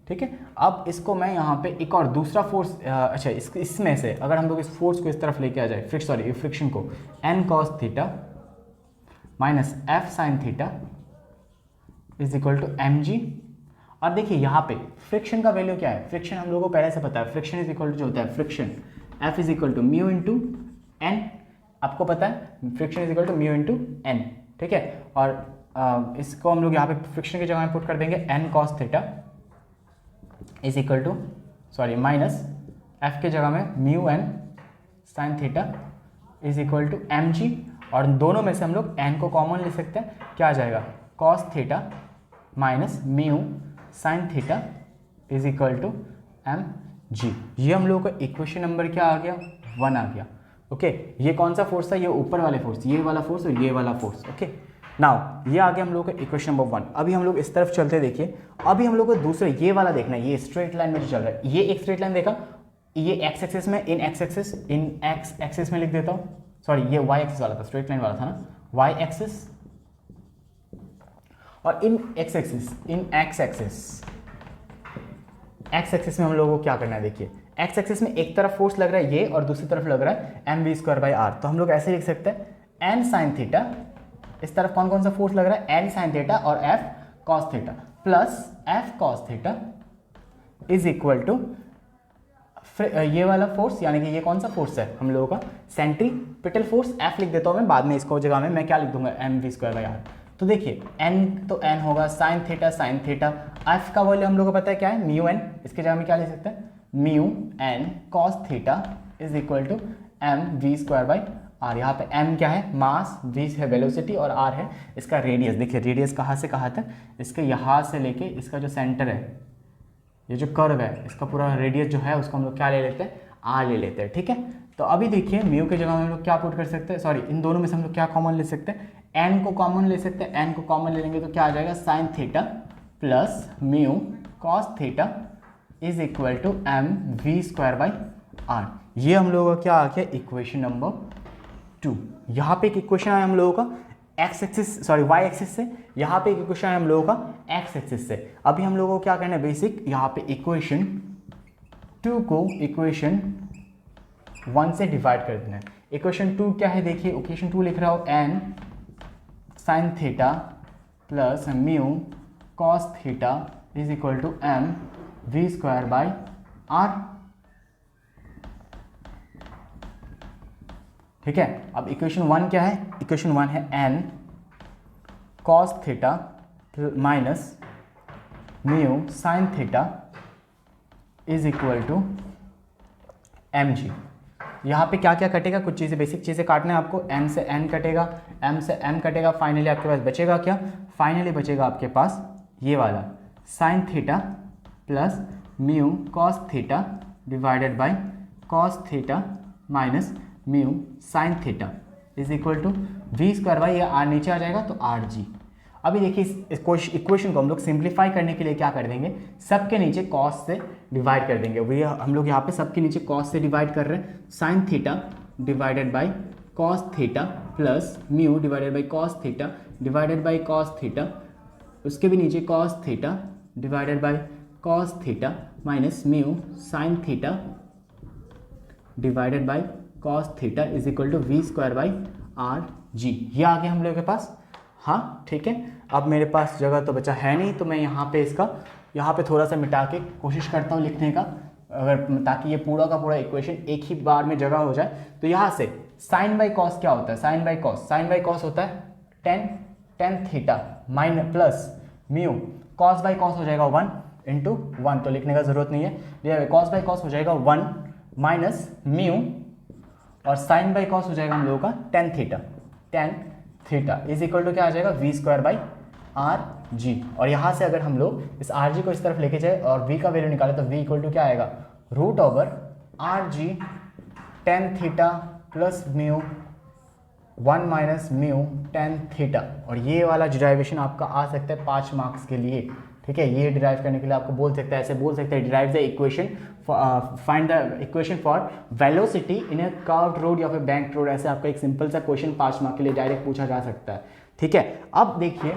ठीक है। अब इसको मैं यहाँ पे एक और दूसरा फोर्स, अच्छा इसमें से अगर हम लोग इस फोर्स को इस तरफ लेके आ जाए, फ्रिक्शन को, n cos theta minus f sin theta is equal to mg। और देखिए यहाँ पे फ्रिक्शन का वैल्यू क्या है, फ्रिक्शन हम लोगों को पहले से पता है, फ्रिक्शन इज इक्वल टू जो होता है friction f is equal to mu into N, आपको पता है friction is equal to mu into N, ठीक है। और इसको हम लोग यहाँ पे फ्रिक्शन की जगह में पुट कर देंगे n cos theta is equal to minus f के जगह में mu n sin theta is equal to mg। और दोनों में से हम लोग n को कॉमन ले सकते हैं, क्या आ जाएगा cos theta minus mu sin theta is equal to mg। ये हम लोगों का इक्वेशन नंबर क्या आ गया, 1 आ गया। ओके ये कौन सा फोर्स था, ये ऊपर वाले फोर्स, ये वाला फोर्स और ये वाला फोर्स। ओके नाउ ये आ गया हम लोग का इक्वेशन नंबर 1। अभी हम लोग इस तरफ चलते, देखिए अभी हम लोग को दूसरे ये वाला देखना है, ये स्ट्रेट लाइन में जो चल रहा है, ये एक स्ट्रेट लाइन देखा, ये एक्स एक्सिस में, इन एक्स एक्सिस में लिख देता हूँ, सॉरी ये वाई एक्सिस वाला था, स्ट्रेट लाइन वाला था ना, वाई एक्सिस, और इन एक्स एक्सिस में हम लोगों को क्या करना है, देखिए एक्स एक्सिस में एक तरफ फोर्स लग रहा है ये और दूसरी तरफ लग रहा है M V square by R. तो हम लोग ऐसे लिख सकते हैं एन साइन थीटा, इस तरफ कौन कौन सा फोर्स लग रहा है, एन साइन थीटा और F cos theta, plus F cos theta is equal to ये वाला फोर्स, यानी कि ये कौन सा फोर्स है हम लोगों का, सेंट्रीपिटल फोर्स, एफ लिख देता हूँ मैं, बाद में इसको जगह में मैं क्या लिख दूंगा, M V square by R. तो देखिए n तो n होगा साइन थीटा, f का वैल्यू हम लोग को पता है क्या है, म्यू n, इसके जगह में क्या लिख सकते हैं, mu n cos theta is equal to M V square by R. यहाँ पे m क्या है, मास, v है वेलोसिटी और r है इसका रेडियस। देखिए रेडियस कहाँ से कहाँ तक, इसके यहाँ से लेके इसका जो सेंटर है, ये जो कर्व है, इसका पूरा रेडियस जो है उसको हम लोग क्या ले लेते हैं, r ले लेते हैं, ठीक है। तो अभी देखिए म्यू के जगह में हम लोग क्या पुट कर सकते हैं, सॉरी इन दोनों में से हम लोग क्या कॉमन ले सकते हैं, n को कॉमन ले सकते हैं, n को कॉमन ले लेंगे तो क्या आ जाएगा, sine theta plus mu cos theta is equal to M V square by R. ये हम लोगों का क्या आ गया, इक्वेशन नंबर 2। यहाँ पे एक इक्वेशन है हम लोगों का X axis, sorry Y axis से, यहाँ पे एक इक्वेशन है हम लोगों का एक्स एक्सिस से। अभी हम लोगों को क्या करना है, बेसिक यहाँ पे इक्वेशन 2 को इक्वेशन 1 से डिवाइड कर देना है। इक्वेशन 2 क्या है, देखिए इक्वेशन 2 लिख रहा हो N sine theta plus mu cos theta is equal to M V square by R, ठीक है। अब इक्वेशन 1 क्या है, इक्वेशन 1 है N cos theta minus mu sine theta is equal to M G. यहाँ पे क्या क्या कटेगा, कुछ चीज़ें बेसिक चीज़ें काटना है आपको, m से n कटेगा, m से m कटेगा, फाइनली आपके पास बचेगा क्या, फाइनली बचेगा आपके पास ये वाला sine theta plus mu cos theta divided by cos theta minus mu sine theta is equal to V square by, ये आर नीचे आ जाएगा तो आर जी। अभी देखिए इस इक्वेशन को हम लोग सिंप्लीफाई करने के लिए क्या कर देंगे, सबके नीचे कॉस से डिवाइड कर देंगे। वही हम लोग यहाँ पे सबके नीचे कॉस से डिवाइड कर रहे हैं, sine theta divided by cos theta plus mu divided by cos theta divided by cos theta, उसके भी नीचे cos theta divided by cos theta minus mu sine theta divided by cos theta is equal to V square by R G. ये आ गया हम लोग के पास, हाँ ठीक है। अब मेरे पास जगह तो बचा है नहीं, तो मैं यहाँ पे इसका यहाँ पे थोड़ा सा मिटा के कोशिश करता हूँ लिखने का, अगर ताकि ये पूरा का पूरा इक्वेशन एक ही बार में जगह हो जाए। तो यहाँ से साइन बाई कॉस क्या होता है, साइन बाई कॉस होता है tan theta minus plus mu, cos by cos हो जाएगा 1 इंटू 1, तो लिखने का जरूरत नहीं है, कॉस बाई कॉस हो जाएगा 1 माइनस म्यू, और साइन बाई कॉस हो जाएगा हम लोगों का tan theta is equal to क्या आ जाएगा, V square by R G. और यहाँ से अगर हम लोग इस आर जी को इस तरफ लेके जाए और वी का वैल्यू निकाले तो वी इक्वल टू क्या आएगा, root over R G tan theta plus mu 1 minus mu tan theta. और ये वाला डिराइवेशन आपका आ सकता है 5 मार्क्स के लिए, ठीक है। ये डिराइव करने के लिए आपको बोल सकता है, ऐसे बोल सकते हैं, derive the equation, find the equation for velocity in a curved road या फिर बैंक रोड। ऐसे आपका एक सिंपल सा क्वेश्चन 5 मार्क के लिए डायरेक्ट पूछा जा सकता है, ठीक है। अब देखिए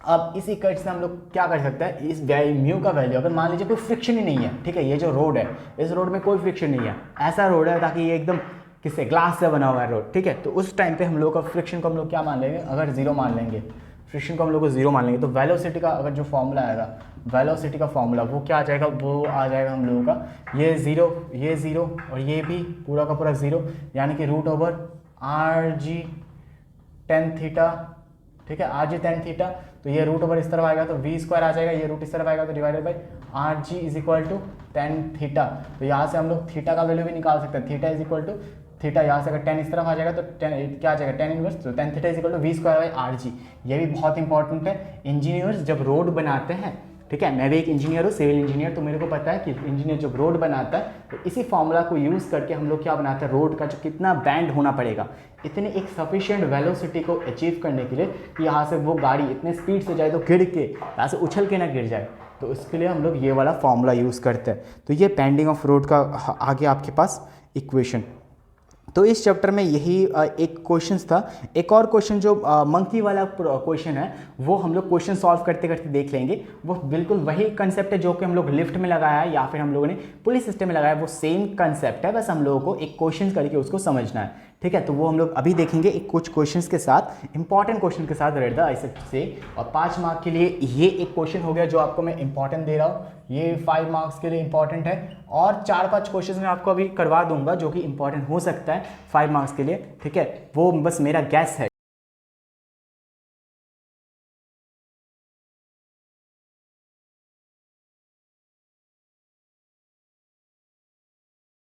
अब इस इक्वेशन से हम लोग क्या कर सकते हैं, इस म्यू का वैल्यू अगर मान लीजिए कोई फ्रिक्शन ही नहीं है, ठीक है, ये जो रोड है इस रोड में कोई फ्रिक्शन नहीं है, ऐसा रोड है ताकि ये एकदम किससे ग्लास से बना हुआ है रोड, ठीक है, तो उस टाइम पे हम लोग का फ्रिक्शन को हम लोग क्या मान लेंगे, अगर जीरो मान लेंगे, फ्रिक्शन को हम लोग को जीरो मान लेंगे, तो वेलोसिटी का अगर जो फॉर्मूला आएगा, वेलोसिटी का फॉर्मूला वो क्या आ जाएगा, वो आ जाएगा हम लोगों का ये ज़ीरो और ये भी पूरा का पूरा ज़ीरो, यानी कि root over R G tan theta, ठीक है, आर जी टेन थीटा, तो ये रूट ओवर इस तरफ आएगा तो वी स्क्वायर आ जाएगा, ये रूट इस तरफ आएगा तो divided by R G is equal to tan theta. तो यहाँ से हम लोग थीटा का वैल्यू भी निकाल सकते हैं, theta is equal to theta, यहाँ से अगर टेन इस तरफ आ जाएगा तो टेन क्या आ जाएगा, टेन इनवर्स, तो tan theta is equal to V square by R G. ये भी बहुत इंपॉर्टेंट है, इंजीनियर्स जब रोड बनाते हैं, ठीक है, मैं भी एक इंजीनियर हूँ, सिविल इंजीनियर, तो मेरे को पता है कि इंजीनियर जब रोड बनाता है तो इसी फॉर्मूला को यूज़ करके हम लोग क्या बनाते हैं, रोड का जो कितना बैंड होना पड़ेगा इतने एक सफिशिएंट वेलोसिटी को अचीव करने के लिए कि यहाँ से वो गाड़ी इतने स्पीड से जाए तो गिर के यहाँ से उछल के ना गिर जाए, तो उसके लिए हम लोग ये वाला फॉर्मूला यूज़ करते हैं। तो ये बेंडिंग ऑफ रोड का आगे आपके पास इक्वेशन। तो इस चैप्टर में यही एक क्वेश्चन था। एक और क्वेश्चन जो मंकी वाला क्वेश्चन है वो हम लोग क्वेश्चन सॉल्व करते करते देख लेंगे। वो बिल्कुल वही कंसेप्ट है जो कि हम लोग लिफ्ट में लगाया है या फिर हम लोगों ने पुलिस सिस्टम में लगाया है, वो सेम कंसेप्ट है, बस हम लोगों को एक क्वेश्चन करके उसको समझना है, ठीक है। तो वो हम लोग अभी देखेंगे एक कुछ क्वेश्चंस के साथ, इंपॉर्टेंट क्वेश्चन के साथ रेड द आइसेप्ट से। और 5 मार्क के लिए ये एक क्वेश्चन हो गया जो आपको मैं इंपॉर्टेंट दे रहा हूँ, ये 5 मार्क्स के लिए इंपॉर्टेंट है। और 4-5 क्वेश्चन मैं आपको अभी करवा दूंगा जो कि इंपॉर्टेंट हो सकता है 5 मार्क्स के लिए, ठीक है, वो बस मेरा गैस है।